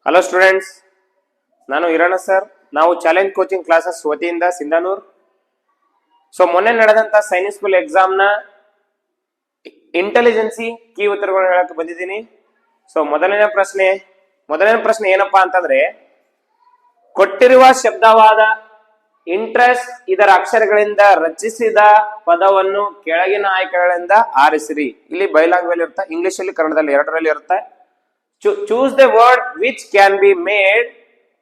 Hello students, ನಾನು Hiranna sir. ನಾವು challenge coaching classes ವತಿಯಿಂದ ಸಿಂಧನೂರ್. ಸೊ ಮೊನ್ನೆ ನಡೆದಂತ ಸೈನಿಕ್ ಸ್ಕೂಲ್ ಎಕ್ಸಾಮ್ ನ ಇಂಟೆಲಿಜೆನ್ಸಿ ಕೀ ಉತ್ತರಗಳನ್ನು ಹೇಳಕ್ಕೆ ಬಂದಿದ್ದೀನಿ. ಸೊ ಮೊದಲನೇ ಪ್ರಶ್ನೆ ಏನಪ್ಪಾ ಅಂತಂದ್ರೆ, ಕೊಟ್ಟಿರುವ ಶಬ್ದವಾದ ಇಂಟ್ರೆಸ್ಟ್ ಇದರ ಅಕ್ಷರಗಳಿಂದ ರಚಿಸಿದ ಪದವನ್ನು ಕೆಳಗಿನ ಆಯ್ಕೆಗಳಿಂದ ಆರಿಸಿರಿ. ಇಲ್ಲಿ ಬೈಲಾಂಗ್ವೇಜ್ ಇರುತ್ತೆ, ಇಂಗ್ಲಿಷ್ ಅಲ್ಲಿ ಕನ್ನಡದಲ್ಲಿ ಎರಡರಲ್ಲಿ ಇರುತ್ತೆ. Choose the word which can be made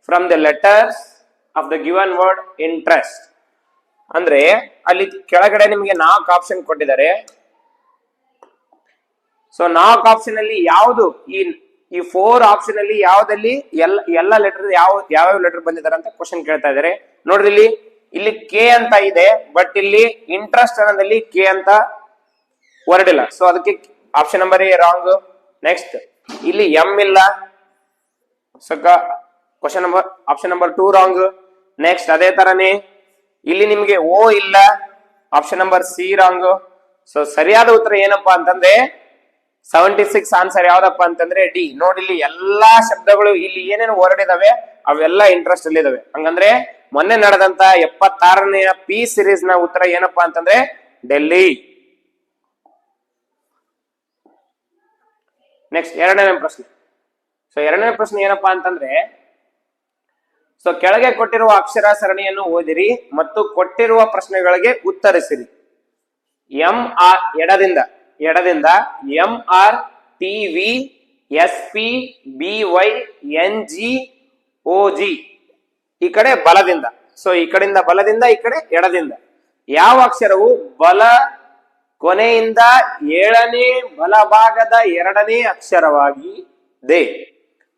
from the letters of the given word interest. ಅಂದ್ರೆ ಅಲ್ಲಿ ಕೆಳಗಡೆ ನಿಮಗೆ 4 ಆಪ್ಷನ್ ಕೊಟ್ಟಿದ್ದಾರೆ. ಸೊ 4 ಆಪ್ಷನ್ ಅಲ್ಲಿ ಯಾವುದು ಈ 4 ಆಪ್ಷನ್ ಅಲ್ಲಿ ಯಾವ್ದಲ್ಲಿ ಎಲ್ಲ ಲೆಟರ್ ಯಾವ ಲೆಟರ್ ಬಂದಿದ್ದಾರೆ ಅಂತ ಕ್ವಶನ್ ಕೇಳ್ತಾ ಇದ್ದಾರೆ. ನೋಡ್ರಿ, ಇಲ್ಲಿ ಕೆ ಅಂತ ಇದೆ, ಬಟ್ ಇಲ್ಲಿ ಇಂಟ್ರೆಸ್ಟ್ ಅನ್ನೋದಲ್ಲಿ ಕೆ ಅಂತ ವರ್ಡ್ ಇಲ್ಲ. ಸೊ ಅದಕ್ಕೆ option number A wrong. Next ಇಲ್ಲಿ ಎಂ ಇಲ್ಲ, ಆಪ್ಷನ್ ನಂಬರ್ 2 ರಾಂಗ್. ನೆಕ್ಸ್ಟ್ ಅದೇ ತರನೇ ಇಲ್ಲಿ ನಿಮ್ಗೆ ಓ ಇಲ್ಲ, option number C wrong. So ಸರಿಯಾದ ಉತ್ತರ ಏನಪ್ಪಾ ಅಂತಂದ್ರೆ 76 ಆನ್ಸರ್ ಯಾವ್ದಪ್ಪ ಅಂತಂದ್ರೆ ಡಿ. ನೋಡಿ, ಇಲ್ಲಿ ಎಲ್ಲಾ ಶಬ್ದಗಳು ಇಲ್ಲಿ ಏನೇನು ವರ್ಡ್ ಇದಾವೆ ಅವೆಲ್ಲ ಇಂಟ್ರೆಸ್ಟ್ ಅಲ್ಲಿ ಇದಾವೆ. ಹಂಗಂದ್ರೆ ಮೊನ್ನೆ ನಡೆದಂತ 76ನೇ ಪಿ ಸಿರೀಸ್ ನ ಉತ್ತರ ಏನಪ್ಪಾ ಅಂತಂದ್ರೆ ಡೆಲ್ಲಿ. ನೆಕ್ಸ್ಟ್ ಎರಡನೇ ಪ್ರಶ್ನೆ ಏನಪ್ಪಾ ಅಂತಂದ್ರೆ, ಸೊ ಕೆಳಗೆ ಕೊಟ್ಟಿರುವ ಅಕ್ಷರ ಸರಣಿಯನ್ನು ಓದಿರಿ ಮತ್ತು ಕೊಟ್ಟಿರುವ ಪ್ರಶ್ನೆಗಳಿಗೆ ಉತ್ತರಿಸಿರಿ. ಎಡದಿಂದ M R T V S P B Y N G O G. ಈ ಕಡೆ ಬಲದಿಂದ, ಸೊ ಈ ಕಡೆಯಿಂದ ಬಲದಿಂದ, ಈ ಕಡೆ ಎಡದಿಂದ ಯಾವ ಅಕ್ಷರವು ಬಲ ಕೊನೆಯಿಂದ 7ನೇ ಬಲಭಾಗದ 2ನೇ ಅಕ್ಷರವಾಗಿದೆ.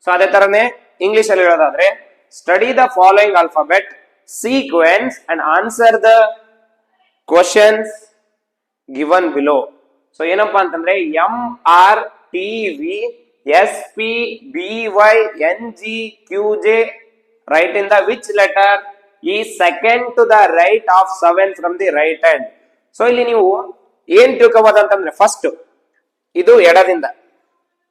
ಸೊ ಅದೇ ತರನೇ ಇಂಗ್ಲಿಷ್ ಅಲ್ಲಿ ಹೇಳೋದಾದ್ರೆ, study the following alphabet sequence and answer the questions given below. So ಏನಪ್ಪಾ ಅಂತಂದ್ರೆ M R T V S P B Y N G Q J right in the which letter ಈ second to the right of 7 from the right hand. So ಇಲ್ಲಿ ನೀವು ಏನ್ ತಿಳ್ಕೋಬಹುದು ಅಂತಂದ್ರೆ, first ಇದು ಎಡದಿಂದ,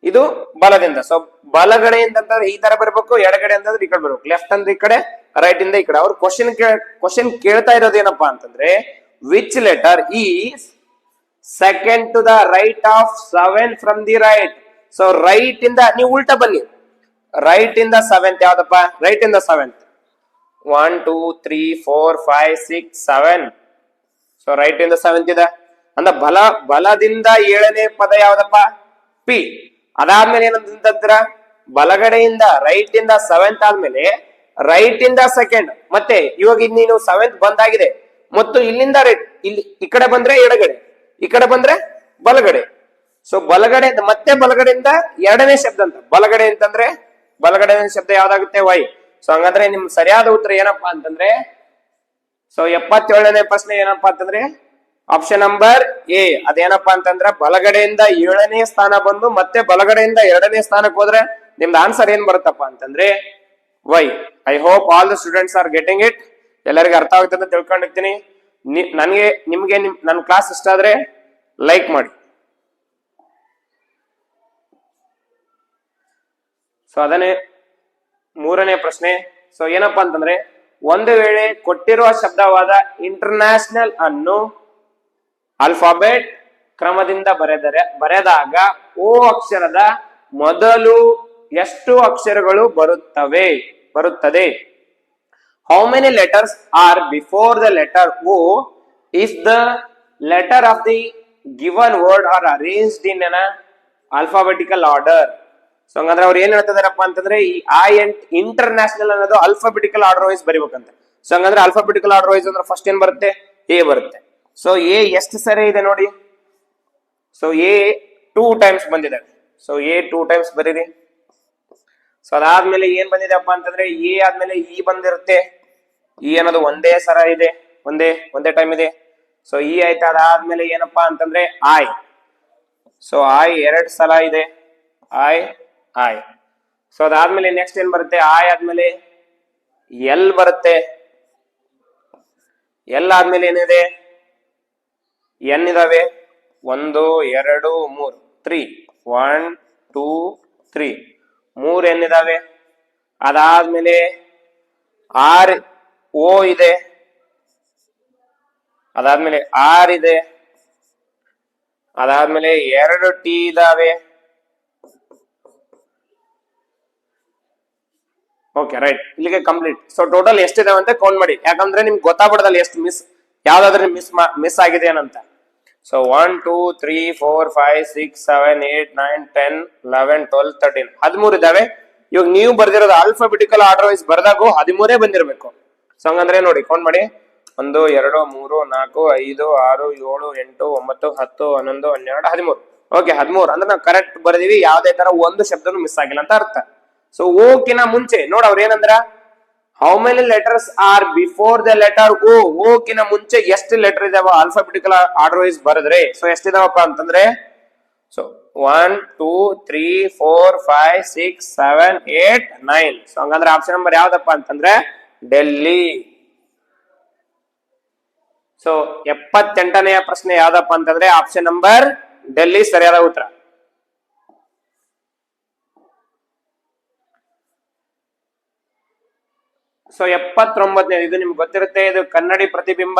ಇದು ಬಲದಿಂದ. ಸೊ ಬಲಗಡೆಯಿಂದ ಅಂತಂದ್ರೆ ಈ ತರ ಬರ್ಬೇಕು, ಎಡಗಡೆ ಅಂತಂದ್ರೆ ಈ ಕಡೆ ಬರ್ಬೇಕು, ಲೆಫ್ಟ್ ಅಂದ್ರೆ ಈ ಕಡೆ, ರೈಟ್ ಇಂದ ಈ ಕಡೆ. ಅವ್ರು ಕ್ವಶನ್ ಕೇಳ್ತಾ ಇರೋದು ಏನಪ್ಪಾ ಅಂತಂದ್ರೆ, which letter is second to the right of 7 from the right. So right ಇಂದ ನೀವು ಉಲ್ಟಾ ಬನ್ನಿ, ರೈಟ್ ಇಂದ 7th ಯಾವ್ದಪ್ಪ? ರೈಟ್ ಇಂದ 7th 1 2 3 4 5 6 7. ಸೊ ರೈಟ್ ಇಂದ 7th ಇದೆ ಅಂದ ಬಲದಿಂದ 7ನೇ ಪದ ಯಾವ್ದಪ್ಪ? ಪಿ. ಅದಾದ್ಮೇಲೆ ಏನಂತರ, ಬಲಗಡೆಯಿಂದ ರೈಟ್ ಇಂದ 7th ಆದ್ಮೇಲೆ ರೈಟ್ ಇಂದ ಸೆಕೆಂಡ್. ಮತ್ತೆ ಇವಾಗ ನೀನು 7th ಬಂದಾಗಿದೆ ಮತ್ತು ಇಲ್ಲಿಂದ ಇಲ್ಲಿ ಈ ಕಡೆ ಬಂದ್ರೆ ಎಡಗಡೆ, ಈ ಕಡೆ ಬಂದ್ರೆ ಬಲಗಡೆ. ಸೊ ಬಲಗಡೆ ಮತ್ತೆ ಬಲಗಡೆಯಿಂದ 2ನೇ ಶಬ್ದ ಅಂತ. ಬಲಗಡೆ ಅಂತಂದ್ರೆ ಬಲಗಡೆ ಶಬ್ದ ಯಾವ್ದಾಗುತ್ತೆ? ವೈ. ಸೊ ಹಂಗಂದ್ರೆ ನಿಮ್ ಸರಿಯಾದ ಉತ್ತರ ಏನಪ್ಪಾ ಅಂತಂದ್ರೆ, ಸೊ 77ನೇ ಪ್ರಶ್ನೆ ಏನಪ್ಪಾ ಅಂತಂದ್ರೆ ಆಪ್ಷನ್ ನಂಬರ್ ಎ. ಅದೇನಪ್ಪಾ ಅಂತಂದ್ರೆ ಬಲಗಡೆಯಿಂದ 7ನೇ ಸ್ಥಾನ ಬಂದು ಮತ್ತೆ ಬಲಗಡೆಯಿಂದ 2ನೇ ಸ್ಥಾನಕ್ಕೆ ಹೋದ್ರೆ ನಿಮ್ದು ಆನ್ಸರ್ ಏನ್ ಬರುತ್ತಪ್ಪ ಅಂತಂದ್ರೆ Y. I hope all the students are getting it. ಎಲ್ಲರಿಗೂ ಅರ್ಥ ಆಗುತ್ತೆ ಅಂತ ತಿಳ್ಕೊಂಡಿರ್ತೀನಿ. ನಿಮ್ಗೆ ನನ್ನ ಕ್ಲಾಸ್ ಇಷ್ಟ ಆದ್ರೆ ಲೈಕ್ ಮಾಡಿ. ಸೊ ಅದನ್ನೇ 3ನೇ ಪ್ರಶ್ನೆ. ಸೊ ಏನಪ್ಪಾ ಅಂತಂದ್ರೆ, ಒಂದು ವೇಳೆ ಕೊಟ್ಟಿರುವ ಶಬ್ದವಾದ ಇಂಟರ್ನ್ಯಾಷನಲ್ ಅನ್ನು ಆಲ್ಫಾಬೆಟ್ ಕ್ರಮದಿಂದ ಬರೆದಾಗ ಓ ಅಕ್ಷರದ ಮೊದಲು ಎಷ್ಟು ಅಕ್ಷರಗಳು ಬರುತ್ತದೆ? How many letters are before the letter O if the letter of the given word are arranged in an alphabetical order. So ಹಂಗಂದ್ರೆ ಅವ್ರು ಏನ್ ಹೇಳ್ತಿದಾರಪ್ಪ ಅಂತಂದ್ರೆ, ಈ ಇಂಟರ್ನ್ಯಾಷನಲ್ ಅನ್ನೋದು ಆಲ್ಫಾಬೆಟಿಕಲ್ ಆರ್ಡರ್ ವೈಸ್ ಬರಿಬೇಕಂತ. ಸೊ ಹಂಗಂದ್ರೆ ಆಲ್ಫಾಬೆಟಿಕಲ್ ಆರ್ಡರ್ ವೈಸ್ ಅಂದ್ರೆ ಫಸ್ಟ್ ಏನ್ ಬರುತ್ತೆ? ಎ ಬರುತ್ತೆ. ಸೊ ಎ ಎಷ್ಟು ಸರಿ ಇದೆ ನೋಡಿ. ಸೊ ಎ 2 ಟೈಮ್ಸ್ ಬಂದಿದೆ. ಸೊ ಎ 2 ಟೈಮ್ಸ್ ಬರೀರಿ. ಸೊ ಅದಾದ್ಮೇಲೆ ಏನ್ ಬಂದಿದೆಪ್ಪ ಅಂತಂದ್ರೆ, ಎ ಆದ್ಮೇಲೆ ಇ ಬಂದಿರುತ್ತೆ. ಇ ಅನ್ನೋದು ಒಂದೇ ಸರ ಇದೆ, ಒಂದೇ ಟೈಮ್ ಇದೆ. ಸೊ ಇ ಆಯ್ತು. ಅದಾದ್ಮೇಲೆ ಏನಪ್ಪಾ ಅಂತಂದ್ರೆ ಐ. ಸೊ ಐ 2 ಸಲ ಇದೆ, ಐ. ಸೊ ಅದಾದ್ಮೇಲೆ ನೆಕ್ಸ್ಟ್ ಏನ್ ಬರುತ್ತೆ? ಐ ಆದ್ಮೇಲೆ ಎಲ್ ಬರುತ್ತೆ. ಎಲ್ ಆದ್ಮೇಲೆ ಏನಿದೆ? ಎನ್ ಇದಾವೆ. 1 2 3 3 1 2 3 3 ಎನ್ ಇದಾವೆ. ಅದಾದ್ಮೇಲೆ ಆರ್ ಓ ಇದೆ, ಅದಾದ್ಮೇಲೆ ಆರ್ ಇದೆ, ಅದಾದ್ಮೇಲೆ 2 ಟಿ ಇದಾವೆ. ಓಕೆ ರೈಟ್, ಇಲ್ಲಿಗೆ ಕಂಪ್ಲೀಟ್. ಸೊ ಟೋಟಲ್ ಎಷ್ಟಿದಾವೆ ಅಂತ ಕೌಂಟ್ ಮಾಡಿ, ಯಾಕಂದ್ರೆ ನಿಮ್ಗೆ ಗೊತ್ತಾಗ್ಬಿಡದಲ್ಲ ಎಷ್ಟು ಯಾವ್ದಾದ್ರೆ ಮಿಸ್ ಆಗಿದೆ ಏನಂತ. ಸೊ 1 2 3 4 5 6 7 8 9 10 11 12 13 13 ಇದಾವೆ. ಇವಾಗ ನೀವು ಬರ್ದಿರೋದು ಆಲ್ಫಾಬೆಟಿಕಲ್ ಆರ್ಡರ್ ವೈಸ್ ಬರ್ದಾಗೂ 13 ಬಂದಿರಬೇಕು. ಸೊ ಹಂಗಂದ್ರೆ ನೋಡಿ ಕೌಂಟ್ ಮಾಡಿ, 1 2 3 4 5 6 7 8 9 10 11 12 13. ಓಕೆ 13 ಅಂದ್ರೆ ನಾವು ಕರೆಕ್ಟ್ ಬರ್ದೀವಿ, ಯಾವ್ದೇ ತರ ಒಂದು ಶಬ್ದನು ಮಿಸ್ ಆಗಿಲ್ಲ ಅಂತ ಅರ್ಥ. ಸೊ ಓಕಿನ ಮುಂಚೆ ನೋಡ ಅವ್ರ ಏನಂದ್ರ, how many letters are before the letter O. ಓಕಿನ ಮುಂಚೆ ಎಷ್ಟು ಲೆಟರ್ ಇದಾವ ಆಲ್ಫಾಬೆಟಿಕಲ್ ಆರ್ಡರ್ ವೈಸ್ ಬರೆದ್ರೆ. ಸೊ ಎಷ್ಟಿದಾವಪ್ಪ ಅಂತಂದ್ರೆ, ಸೊ 1 2 3 4 5 6 7 8 9. ಸೊ ಹಂಗಂದ್ರೆ ಆಪ್ಷನ್ ನಂಬರ್ ಯಾವ್ದಪ್ಪ ಅಂತಂದ್ರೆ ಡೆಲ್ಲಿ. ಸೊ 78ನೆಯ ಪ್ರಶ್ನೆ ಯಾವ್ದಪ್ಪ ಅಂತಂದ್ರೆ ಆಪ್ಷನ್ ನಂಬರ್ ಡೆಲ್ಲಿ ಸರಿಯಾದ ಉತ್ತರ. ಸೊ 79ನೇ, ಇದು ನಿಮ್ಗೆ ಗೊತ್ತಿರುತ್ತೆ, ಇದು ಕನ್ನಡಿ ಪ್ರತಿಬಿಂಬ.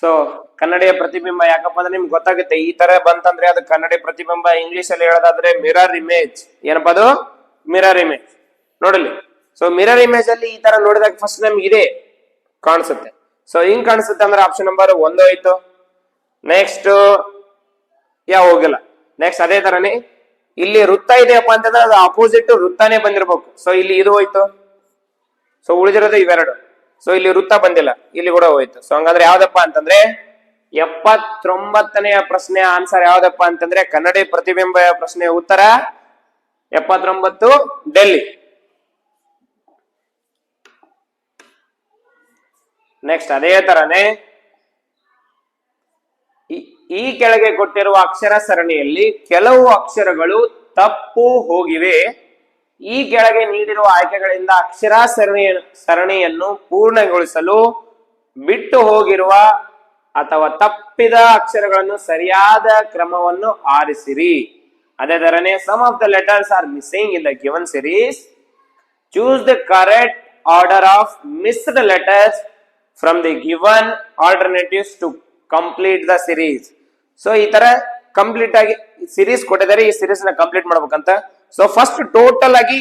ಸೊ ಕನ್ನಡಿಯ ಪ್ರತಿಬಿಂಬ ಯಾಕಪ್ಪ ಅಂದ್ರೆ ನಿಮ್ಗೆ ಗೊತ್ತಾಗುತ್ತೆ, ಈ ತರ ಬಂತಂದ್ರೆ ಅದು ಕನ್ನಡಿ ಪ್ರತಿಬಿಂಬ. ಇಂಗ್ಲಿಷ್ ಅಲ್ಲಿ ಹೇಳೋದಾದ್ರೆ ಮಿರರ್ ಇಮೇಜ್. ಏನಪ್ಪ ಅದು? Mirror image. ನೋಡಲಿ, ಸೊ ಮಿರರ್ ಇಮೇಜ್ ಅಲ್ಲಿ ಈ ತರ ನೋಡಿದಾಗ ಫಸ್ಟ್ ನಮ್ಗೆ ಇದೆ ಕಾಣಿಸುತ್ತೆ. ಸೊ ಹಿಂಗ್ ಕಾಣಿಸುತ್ತೆ ಅಂದ್ರೆ ಆಪ್ಷನ್ ನಂಬರ್ 1 ಹೋಯ್ತು. ನೆಕ್ಸ್ಟ್ ಯಾವ ಹೋಗಿಲ್ಲ. ನೆಕ್ಸ್ಟ್ ಅದೇ ತರನೇ ಇಲ್ಲಿ ವೃತ್ತ ಇದೆಯಪ್ಪ ಅಂತಂದ್ರೆ ಅದು ಅಪೋಸಿಟ್ ವೃತ್ತಾನೇ ಬಂದಿರ್ಬೇಕು. ಸೊ ಇಲ್ಲಿ ಇದು ಹೋಯ್ತು. ಸೊ ಉಳಿದಿರೋದು ಇವೆರಡು. ಸೊ ಇಲ್ಲಿ ವೃತ್ತ ಬಂದಿಲ್ಲ, ಇಲ್ಲಿ ಕೂಡ ಹೋಯ್ತು. ಸೊ ಹಂಗಂದ್ರೆ ಯಾವ್ದಪ್ಪ ಅಂತಂದ್ರೆ 79ನೆಯ ಪ್ರಶ್ನೆ ಆನ್ಸರ್ ಯಾವ್ದಪ್ಪ ಅಂತಂದ್ರೆ ಕನ್ನಡಿ ಪ್ರತಿಬಿಂಬ ಪ್ರಶ್ನೆಯ ಉತ್ತರ 79 ಡೆಲ್ಲಿ. ನೆಕ್ಸ್ಟ್ ಅದೇ ತರನೇ ಈ ಕೆಳಗೆ ಕೊಟ್ಟಿರುವ ಅಕ್ಷರ ಸರಣಿಯಲ್ಲಿ ಕೆಲವು ಅಕ್ಷರಗಳು ತಪ್ಪು ಹೋಗಿವೆ. ಈ ಕೆಳಗೆ ನೀಡಿರುವ ಆಯ್ಕೆಗಳಿಂದ ಅಕ್ಷರ ಸರಣಿಯನ್ನು ಪೂರ್ಣಗೊಳಿಸಲು ಬಿಟ್ಟು ಹೋಗಿರುವ ಅಥವಾ ತಪ್ಪಿದ ಅಕ್ಷರಗಳನ್ನು ಸರಿಯಾದ ಕ್ರಮವನ್ನು ಆರಿಸಿರಿ. ಅದೇ ತರನೇ some of the letters are missing in the given series. Choose the correct order of missed letters from the given alternatives to complete the series. So ಈ ತರ ಕಂಪ್ಲೀಟ್ ಆಗಿ ಸೀರೀಸ್ ಕೊಟ್ಟಿದ್ದಾರೆ, ಈ ಸೀರೀಸ್ ನ ಕಂಪ್ಲೀಟ್ ಮಾಡ್ಬೇಕಂತ. ಸೊ ಫಸ್ಟ್ ಟೋಟಲ್ ಆಗಿ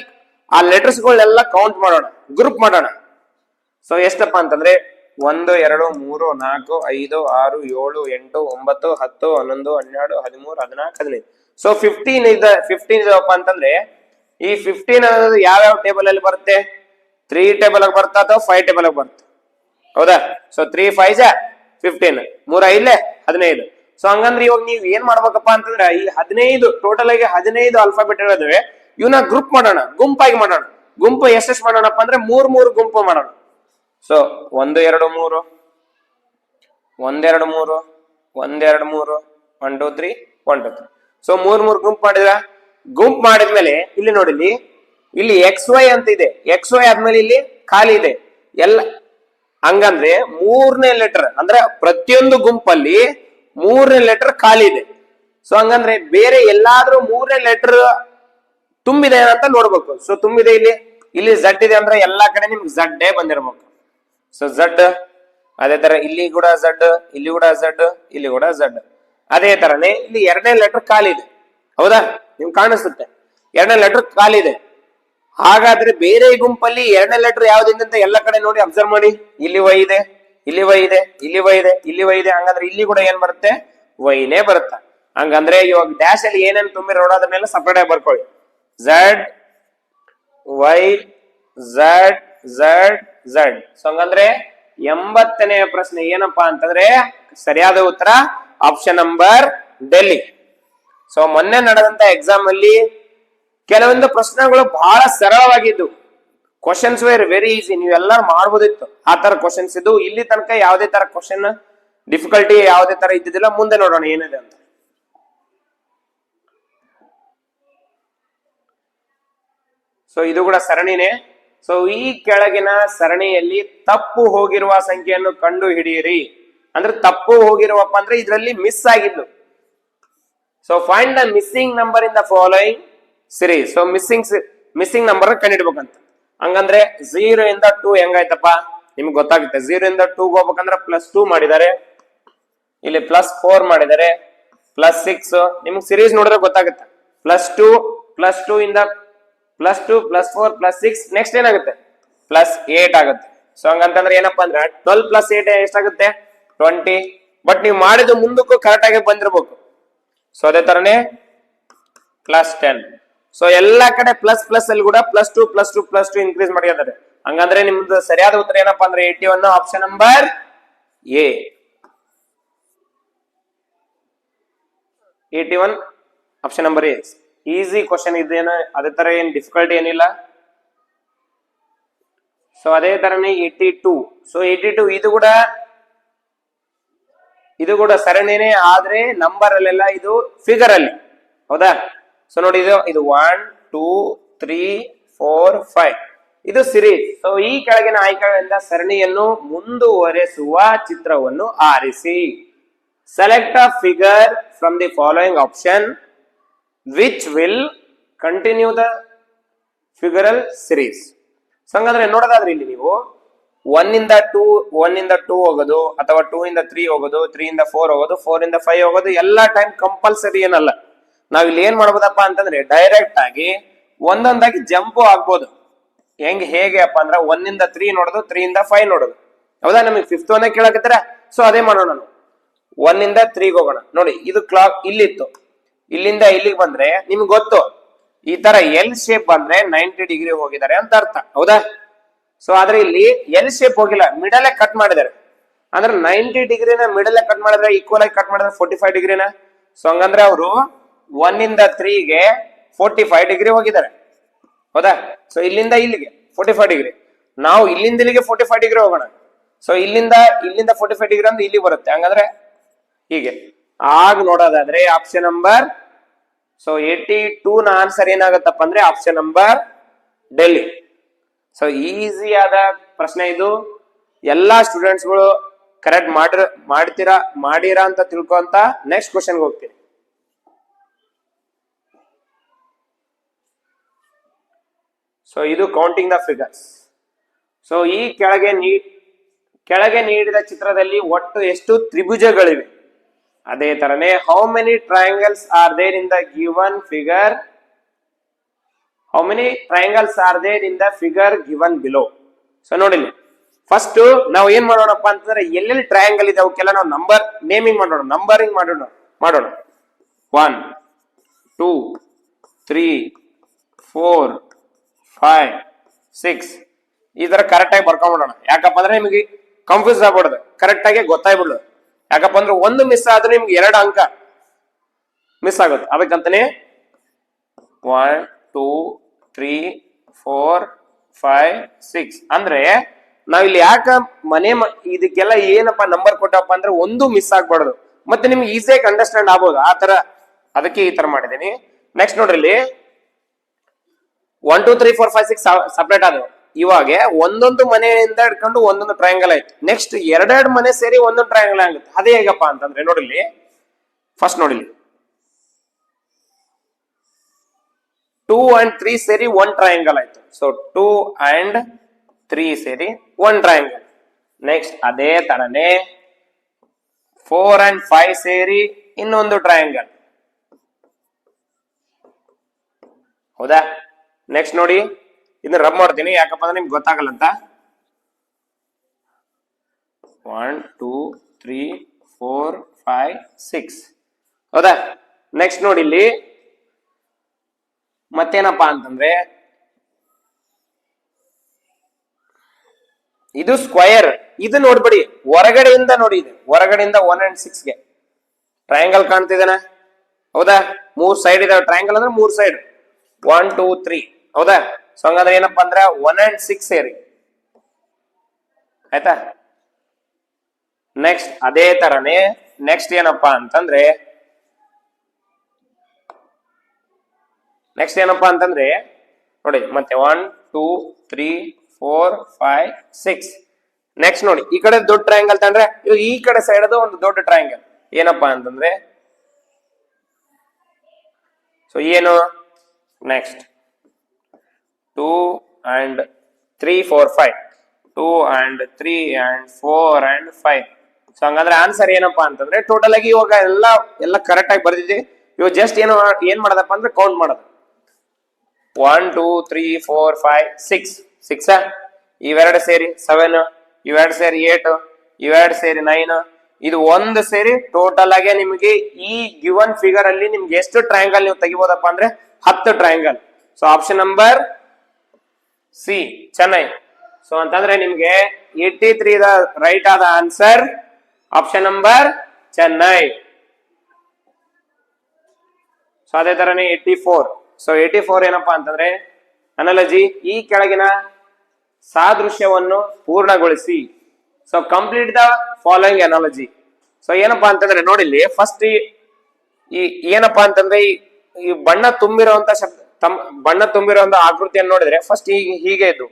ಆ letters ಗಳನ್ನೆಲ್ಲ count ಮಾಡೋಣ, ಗ್ರೂಪ್ ಮಾಡೋಣ. ಸೊ ಎಷ್ಟಪ್ಪ ಅಂತಂದ್ರೆ 1 2 3 4 5 6 7 8 9 10 11 12 13 14 15. ಸೊ 15 ಇದಪ್ಪ ಅಂತಂದ್ರೆ ಈ 15 ಅನ್ನೋದು ಯಾವ್ಯಾವ ಟೇಬಲ್ ಅಲ್ಲಿ ಬರುತ್ತೆ? 3 ಟೇಬಲ್ ಆಗಿ ಬರ್ತಾ ಅಥವಾ 5 ಟೇಬಲ್ ಆಗಿ ಬರುತ್ತೆ, ಹೌದಾ? ಸೊ 3 5 15, 3 5 15. ಸೊ ಹಂಗಂದ್ರೆ ಇವಾಗ ನೀವ್ ಏನ್ ಮಾಡ್ಬೇಕಪ್ಪ ಅಂತಂದ್ರೆ ಈ 15 ಟೋಟಲ್ ಆಗಿ 15 ಆಲ್ಫಾಬೆಟ್ ಇರೋದವೆ, ಇವನ್ನ ಗ್ರೂಪ್ ಮಾಡೋಣ, ಗುಂಪಾಗಿ ಮಾಡೋಣ. ಗುಂಪು ಎಷ್ಟೆಷ್ಟು ಮಾಡೋಣಪ್ಪ ಅಂದ್ರೆ 3 ಗುಂಪು ಮಾಡೋಣ. ಸೊ 1 2 3 1 2 3 1 2 3 1 2 3 1 2 3. ಸೊ 3 ಗುಂಪು ಗುಂಪು ಮಾಡಿದ್ಮೇಲೆ ಇಲ್ಲಿ ನೋಡಿ, ಇಲ್ಲಿ XY ಅಂತ ಇದೆ. XY ಆದ್ಮೇಲೆ ಇಲ್ಲಿ ಖಾಲಿ ಇದೆ ಎಲ್ಲ. ಹಂಗಂದ್ರೆ 3ನೇ ಲೆಟರ್ ಅಂದ್ರೆ ಪ್ರತಿಯೊಂದು ಗುಂಪಲ್ಲಿ 3ನೇ ಲೆಟರ್ ಖಾಲಿ ಇದೆ. ಸೊ ಹಂಗಂದ್ರೆ ಬೇರೆ ಎಲ್ಲಾದ್ರೂ 3ನೇ ಲೆಟರ್ ತುಂಬಿದೆ ಅಂತ ನೋಡ್ಬೇಕು. ಸೊ ತುಂಬಿದೆ ಇಲ್ಲಿ Z ಇದೆ ಅಂದ್ರೆ ಎಲ್ಲಾ ಕಡೆ ನಿಮ್ಗೆ Z ಬಂದಿರ್ಬೇಕು. ಸೊ Z, ಅದೇ ತರ ಇಲ್ಲಿ ಕೂಡ Z, ಇಲ್ಲಿ ಕೂಡ Z, ಇಲ್ಲಿ ಕೂಡ Z. ಅದೇ ತರನೇ ಇಲ್ಲಿ 2ನೇ ಲೆಟರ್ ಖಾಲಿ ಇದೆ, ಹೌದಾ? ನಿಮ್ಗೆ ಕಾಣಿಸುತ್ತೆ 2ನೇ ಲೆಟರ್ ಖಾಲಿ ಇದೆ. ಹಾಗಾದ್ರೆ ಬೇರೆ ಗುಂಪಲ್ಲಿ 2ನೇ ಲೆಟರ್ ಯಾವ್ದಿದೆ ಅಂತ ಎಲ್ಲ ಕಡೆ ನೋಡಿ ಅಬ್ಸರ್ವ್ ಮಾಡಿ. ಇಲ್ಲಿ Y ಇದೆ, ಇಲ್ಲಿ Y ಇದೆ, ಇಲ್ಲಿ Y ಇದೆ, ಇಲ್ಲಿ Y ಇದೆ. ಹಂಗಂದ್ರೆ ಇಲ್ಲಿ ಕೂಡ ಏನ್ ಬರುತ್ತೆ? Yನೇ ಬರುತ್ತೆ. ಹಂಗಂದ್ರೆ ಇವಾಗ ಡ್ಯಾಶ್ ಅಲ್ಲಿ ಏನೇನು ತುಂಬಿ ನೋಡೋದನ್ನೆಲ್ಲ ಸಪರೇಟ್ ಆಗಿ ಬರ್ಕೊಳ್ಳಿ. Z Y Z Z Z. So ಹಂಗಂದ್ರೆ 80ನೆಯ ಪ್ರಶ್ನೆ ಏನಪ್ಪಾ ಅಂತಂದ್ರೆ ಸರಿಯಾದ ಉತ್ತರ ಆಪ್ಷನ್ ನಂಬರ್ ಡೆಲ್ಲಿ. ಸೊ ಮೊನ್ನೆ ನಡೆದಂತ ಎಕ್ಸಾಮ್ ಅಲ್ಲಿ ಕೆಲವೊಂದು ಪ್ರಶ್ನೆಗಳು ಬಹಳ ಸರಳವಾಗಿದ್ದು, ಕ್ವಶನ್ಸ್ ವೇರ್ ವೆರಿ ಈಸಿ, ನೀವೆಲ್ಲರೂ ಮಾಡ್ಬೋದಿತ್ತು. ಆ ತರ ಕ್ವಶನ್ಸ್ ಇದ್ದು. ಇಲ್ಲಿ ತನಕ ಯಾವುದೇ ತರ ಕ್ವಶನ್ ಡಿಫಿಕಲ್ಟಿ ಯಾವುದೇ ತರ ಇದ್ದಿದ್ದಿಲ್ಲ. ಮುಂದೆ ನೋಡೋಣ ಏನಿದೆ ಅಂತ. ಸೊ ಇದು ಕೂಡ ಸರಣಿನೇ. ಸೊ ಈ ಕೆಳಗಿನ ಸರಣಿಯಲ್ಲಿ ತಪ್ಪು ಹೋಗಿರುವ ಸಂಖ್ಯೆಯನ್ನು ಕಂಡು ಹಿಡಿಯಿರಿ. ಅಂದ್ರೆ ತಪ್ಪು ಹೋಗಿರುವಪ್ಪ ಅಂದ್ರೆ ಇದರಲ್ಲಿ ಮಿಸ್ ಆಗಿದ್ದು. So find the missing number in the following series. So missing number ಕಂಡಿಡ್ಬೇಕಂತ. ಹಂಗಂದ್ರೆ 0 ಇಂದ 2 ಹೆಂಗಾಯ್ತಪ್ಪ ನಿಮ್ಗೆ ಗೊತ್ತಾಗುತ್ತೆ. 0 ಇಂದ 2 ಹೋಗ್ಬೇಕಂದ್ರೆ +2 ಮಾಡಿದ್ದಾರೆ, ಇಲ್ಲಿ +4 ಮಾಡಿದ್ದಾರೆ, +6. ನಿಮ್ಗೆ ಸಿರೀಸ್ ನೋಡಿದ್ರೆ ಗೊತ್ತಾಗುತ್ತೆ. +2 ಇಂದ +2 +4 +6 ನೆಕ್ಸ್ಟ್ ಏನಾಗುತ್ತೆ +8 ಆಗುತ್ತೆ. ಸೊ ಹಂಗಂತಂದ್ರೆ ಏನಪ್ಪಾ ಅಂದ್ರೆ 12 + 8 ಎಷ್ಟಾಗುತ್ತೆ 20. ಬಟ್ ನೀವು ಮಾಡಿದ ಮುಂದಕ್ಕೂ ಕರೆಕ್ಟ್ ಆಗಿ ಬಂದಿರ್ಬೇಕು. ಸೊ ಅದೇ ತರನೇ +10. ಸೊ ಎಲ್ಲಾ ಕಡೆ ಪ್ಲಸ್ ಅಲ್ಲಿ ಕೂಡ +2 ಇನ್ಕ್ರೀಸ್ ಮಾಡಿದ್ದಾರೆ. ಹಂಗಂದ್ರೆ ನಿಮ್ದು ಸರಿಯಾದ ಉತ್ತರ ಏನಪ್ಪಾ ಅಂದ್ರೆ 81 option number A. 81 option number A. Easy question ಇದೇನು, ಅದೇ ತರ ಏನ್ ಡಿಫಿಕಲ್ಟಿ ಏನಿಲ್ಲ. ಸೊ ಅದೇ ತರನೇ 82. ಸೊ 82 ಇದು ಕೂಡ ಸರಣಿನೇ, ಆದ್ರೆ ನಂಬರ್ ಅಲ್ಲೆಲ್ಲ ಇದು ಫಿಗರ್ ಅಲ್ಲಿ, ಹೌದಾ. ಸೊ ನೋಡಿ ಇದು 1 2 3 4 5 ಇದು ಸಿರೀಸ್. ಸೊ ಈ ಕೆಳಗಿನ ಆಯ್ಕೆಗಳಿಂದ ಸರಣಿಯನ್ನು ಮುಂದುವರೆಸುವ ಚಿತ್ರವನ್ನು ಆರಿಸಿ. Select a figure from the following option which will continue the figural series. So ಹಂಗಂದ್ರೆ ನೋಡೋದಾದ್ರೆ ಇಲ್ಲಿ ನೀವು 1 ಇಂದ 2 ಹೋಗೋದು, ಅಥವಾ 2 ಇಂದ 3 ಹೋಗೋದು, 3 ಇಂದ 4 ಹೋಗೋದು, 4 ಇಂದ 5 ಹೋಗೋದು ಎಲ್ಲ ಟೈಮ್ ಕಂಪಲ್ಸರಿ ಏನಲ್ಲ. ನಾವ್ ಇಲ್ಲಿ ಏನ್ ಮಾಡ್ಬೋದಪ್ಪ ಅಂತಂದ್ರೆ ಡೈರೆಕ್ಟ್ ಆಗಿ ಒಂದೊಂದಾಗಿ ಜಂಪ್ ಆಗ್ಬೋದು. ಹೇಗೆ ಅಪ್ಪ ಅಂದ್ರೆ 1 ಇಂದ 3 ನೋಡೋದು, 3 ಇಂದ 5 ನೋಡೋದು, ಹೌದಾ. ನಮಗೆ 5th ಒನ್ ಕೇಳಕತ್ತರ. ಸೊ ಅದೇ ಮಾಡೋಣ ನಾವು. 1 ಇಂದ 3 ಹೋಗೋಣ. ನೋಡಿ ಇದು ಕ್ಲಾಕ್ ಇಲ್ಲಿತ್ತು, ಇಲ್ಲಿಂದ ಇಲ್ಲಿಗೆ ಬಂದ್ರೆ ನಿಮ್ಗೆ ಗೊತ್ತು ಈ ತರ ಎಲ್ ಶೇಪ್ ಬಂದ್ರೆ 90 ಡಿಗ್ರಿ ಹೋಗಿದ್ದಾರೆ ಅಂತ ಅರ್ಥ, ಹೌದಾ. ಸೊ ಆದ್ರೆ ಇಲ್ಲಿ ಎಲ್ ಶೇಪ್ ಹೋಗಿಲ್ಲ, ಮಿಡಲ್ ಕಟ್ ಮಾಡಿದ್ದಾರೆ. ಅಂದ್ರೆ 90 ಡಿಗ್ರಿನ ಮಿಡಲ್ ಕಟ್ ಮಾಡಿದ್ರೆ ಈಕ್ವಲ್ ಆಗಿ ಕಟ್ ಮಾಡಿದ್ರೆ 45 ಡಿಗ್ರಿನ. ಸೊ ಹಂಗಂದ್ರೆ ಅವರು 1 ಇಂದ 3ಗೆ 45 ಡಿಗ್ರಿ ಹೋಗಿದ್ದಾರೆ, ಹೌದಾ. ಸೊ ಇಲ್ಲಿಂದ ಇಲ್ಲಿಗೆ 45 ಡಿಗ್ರಿ, ನಾವು ಇಲ್ಲಿಂದ ಇಲ್ಲಿಗೆ 45 ಡಿಗ್ರಿ ಹೋಗೋಣ. ಸೊ ಇಲ್ಲಿಂದ 45 ಡಿಗ್ರಿ ಅಂದ್ರೆ ಇಲ್ಲಿ ಬರುತ್ತೆ. ಹಂಗಂದ್ರೆ ಹೀಗೆ ಆಗ ನೋಡೋದಾದ್ರೆ ಆಪ್ಷನ್ ನಂಬರ್, ಸೊ 82 ನ ಆನ್ಸರ್ ಏನಾಗತ್ತಪ್ಪ ಅಂದ್ರೆ option number Delhi. So easy ಆದ ಪ್ರಶ್ನೆ ಇದು. ಎಲ್ಲಾ ಸ್ಟೂಡೆಂಟ್ಸ್ಗಳು ಕರೆಕ್ಟ್ ಮಾಡಿರಾ ಅಂತ ತಿಳ್ಕೊಂತ ನೆಕ್ಸ್ಟ್ ಕ್ವಶನ್ಗೆ ಹೋಗ್ತೀನಿ. ಸೊ ಇದು ಕೌಂಟಿಂಗ್ ದ ಫಿಗರ್ಸ್. ಸೊ ಈ ಕೆಳಗೆ ನೀಡಿದ ಚಿತ್ರದಲ್ಲಿ ಒಟ್ಟು ಎಷ್ಟು ತ್ರಿಭುಜಗಳಿವೆ? ಅದೇ ತರನೇ how many triangles are there in the given figure? How many triangles are there in the figure given below? So ನೋಡಿ, ಫಸ್ಟ್ ನಾವು ಏನ್ ಮಾಡೋಣಪ್ಪ ಅಂತಂದ್ರೆ ಎಲ್ಲೆಲ್ಲಿ ಟ್ರಯಾಂಗಲ್ ಇದೆ ಅವಕ್ಕೆಲ್ಲ ನಾವು ನಂಬರಿಂಗ್ ಮಾಡೋಣ. 1 2 3 4 5 6 ಈ ತರ ಕರೆಕ್ಟ್ ಆಗಿ ಬರ್ಕೊಂಡ್ಬಿಡೋಣ. ಯಾಕಪ್ಪ ಅಂದ್ರೆ ನಿಮಗೆ ಕನ್ಫ್ಯೂಸ್ ಆಗ್ಬಿಡುದು, ಕರೆಕ್ಟ್ ಆಗಿ ಗೊತ್ತಾಗ್ಬಿಡುದು. ಯಾಕಪ್ಪ ಅಂದ್ರೆ ಒಂದು ಮಿಸ್ ಆದ್ರೆ ನಿಮ್ಗೆ 2 ಅಂಕ ಮಿಸ್ ಆಗುತ್ತೆ. ಅದಕ್ಕಂತಾನೆ 1 2 3 4 5 6 ಅಂದ್ರೆ ನಾವಿಲ್ಲಿ ಯಾಕ ಇದಕ್ಕೆಲ್ಲ ಏನಪ್ಪಾ ನಂಬರ್ ಕೊಟ್ಟಪ್ಪ ಅಂದ್ರೆ ಒಂದು ಮಿಸ್ ಆಗ್ಬಾರ್ದು, ಮತ್ತೆ ನಿಮ್ಗೆ ಈಸಿಯಾಗಿ ಅಂಡರ್ಸ್ಟ್ಯಾಂಡ್ ಆಗ್ಬೋದು ಆ ತರ. ಅದಕ್ಕೆ ಈ ತರ ಮಾಡಿದೀನಿ. ನೆಕ್ಸ್ಟ್ ನೋಡ್ರಿ, ಇಲ್ಲಿ 1 2 3 4 5 6 ಸಪ್ರೇಟ್ ಆದವು. ಇವಾಗ ಒಂದೊಂದು ಮನೆಯಿಂದ ಹಿಡ್ಕೊಂಡು ಒಂದೊಂದು ಟ್ರಯಾಂಗಲ್ ಆಯ್ತು. ನೆಕ್ಸ್ಟ್ 2 ಮನೆ ಸೇರಿ ಒಂದೊಂದು ಟ್ರಯಾಂಗಲ್ ಆಗುತ್ತೆ. ಅದೇ ಹೇಗಪ್ಪ ಅಂತಂದ್ರೆ ನೋಡಿಲಿ, ಫಸ್ಟ್ ನೋಡಿಲಿ 2 and 3 ಸೇರಿ 1 ಟ್ರಯಾಂಗಲ್ ಆಯ್ತು. ಸೊ 2 and 3 ಸೇರಿ 1 ಟ್ರಯಾಂಗಲ್. ನೆಕ್ಸ್ಟ್ ಅದೇ ತರನೇ 4 and 5 ಸೇರಿ ಇನ್ನೊಂದು ಟ್ರಯಾಂಗಲ್, ಹೌದಾ. ನೆಕ್ಸ್ಟ್ ನೋಡಿ, ಇದನ್ನ ರಬ್ ಮಾಡ್ತೀನಿ ಯಾಕಪ್ಪ ಅಂದ್ರೆ ನಿಮ್ಗೆ ಗೊತ್ತಾಗಲ್ಲ ಅಂತ. 1 2 3 4 5 6 ಹೌದಾ. ನೆಕ್ಸ್ಟ್ ನೋಡಿ, ಇಲ್ಲಿ ಮತ್ತೇನಪ್ಪಾ ಅಂತಂದ್ರೆ ಇದು ಸ್ಕ್ವಯರ್. ಇದು ನೋಡ್ಬಿಡಿ, ಹೊರಗಡೆಯಿಂದ ನೋಡಿ, ಇದೆ ಹೊರಗಡೆಯಿಂದ 1 and 6ಗೆ ಟ್ರಯಾಂಗಲ್ ಕಾಣ್ತಿದ್ದೇನೆ, ಹೌದಾ. 3 ಸೈಡ್ ಇದಾವೆ. ಟ್ರಯಾಂಗಲ್ ಅಂದ್ರೆ 3 ಸೈಡ್, 1 2 3 ಹೌದಾ. ಸೊ ಹಂಗಂದ್ರೆ ಏನಪ್ಪಾ ಅಂದ್ರೆ 1 and 6 ಸೇರಿ ಆಯ್ತಾ. ನೆಕ್ಸ್ಟ್ ಅದೇ ತರನೇ ನೆಕ್ಸ್ಟ್ ಏನಪ್ಪಾ ಅಂತಂದ್ರೆ ನೋಡಿ, ಮತ್ತೆ 1 2 3 4 5 6. ನೆಕ್ಸ್ಟ್ ನೋಡಿ, ಈ ಕಡೆ ದೊಡ್ಡ ಟ್ರಯಾಂಗಲ್ ತಂದ್ರೆ ಈ ಕಡೆ ಸೈಡ್ ಅದು ಒಂದು ದೊಡ್ಡ ಟ್ರಯಾಂಗಲ್. ಏನಪ್ಪಾ ಅಂತಂದ್ರೆ ಸೊ ಏನು next 2 and 3 4 5 2 and 3 and 4 and 5. So ಹಂಗಂದ್ರೆ ಆನ್ಸರ್ ಏನಪ್ಪಾ ಅಂತಂದ್ರೆ ಟೋಟಲ್ ಆಗಿ ಇವಾಗ ಎಲ್ಲ ಕರೆಕ್ಟ್ ಆಗಿ ಬರ್ದಿದ್ವಿ. ಇವಾಗ ಜಸ್ಟ್ ಏನ್ ಮಾಡೋದಪ್ಪ ಅಂದ್ರೆ ಕೌಂಟ್ ಮಾಡೋದು. 1 2 3 4 5 6 ಇವೆರಡು ಸೇರಿ 7, ಇವೆರಡು ಸೇರಿ 8, ಇವೆರಡು ಸೇರಿ 9, ಇದು ಒಂದು ಸೇರಿ ಟೋಟಲ್ ಆಗಿ ನಿಮಗೆ ಈ ಗಿವನ್ ಫಿಗರ್ ಅಲ್ಲಿ ನಿಮ್ಗೆ ಎಷ್ಟು ಟ್ರಯಾಂಗಲ್ ನೀವು ತೆಗಿಬೋದಪ್ಪ ಅಂದ್ರೆ 10 triangle. So option number C Chennai. So ಅಂತಂದ್ರೆ ನಿಮ್ಗೆ 83 ದ ರೈಟ್ ಆದ answer option number Chennai. So ಅದೇ ತರನೇ 84. ಸೊ 84 ಏನಪ್ಪಾ ಅಂತಂದ್ರೆ ಅನಾಲಜಿ ಈ ಕೆಳಗಿನ ಸಾದೃಶ್ಯವನ್ನು ಪೂರ್ಣಗೊಳಿಸಿ. So complete the following analogy. So ಏನಪ್ಪಾ ಅಂತಂದ್ರೆ ನೋಡಿಲ್ಲಿ ಫಸ್ಟ್ ಈ ಏನಪ್ಪಾ ಅಂತಂದ್ರೆ ಈ ಬಣ್ಣ ತುಂಬಿರುವಂತ ಬಣ್ಣ ತುಂಬಿರುವಂತ ಆಕೃತಿಯನ್ನು ನೋಡಿದ್ರೆ ಫಸ್ಟ್ ಹೀಗೆ ಇದ್ದು,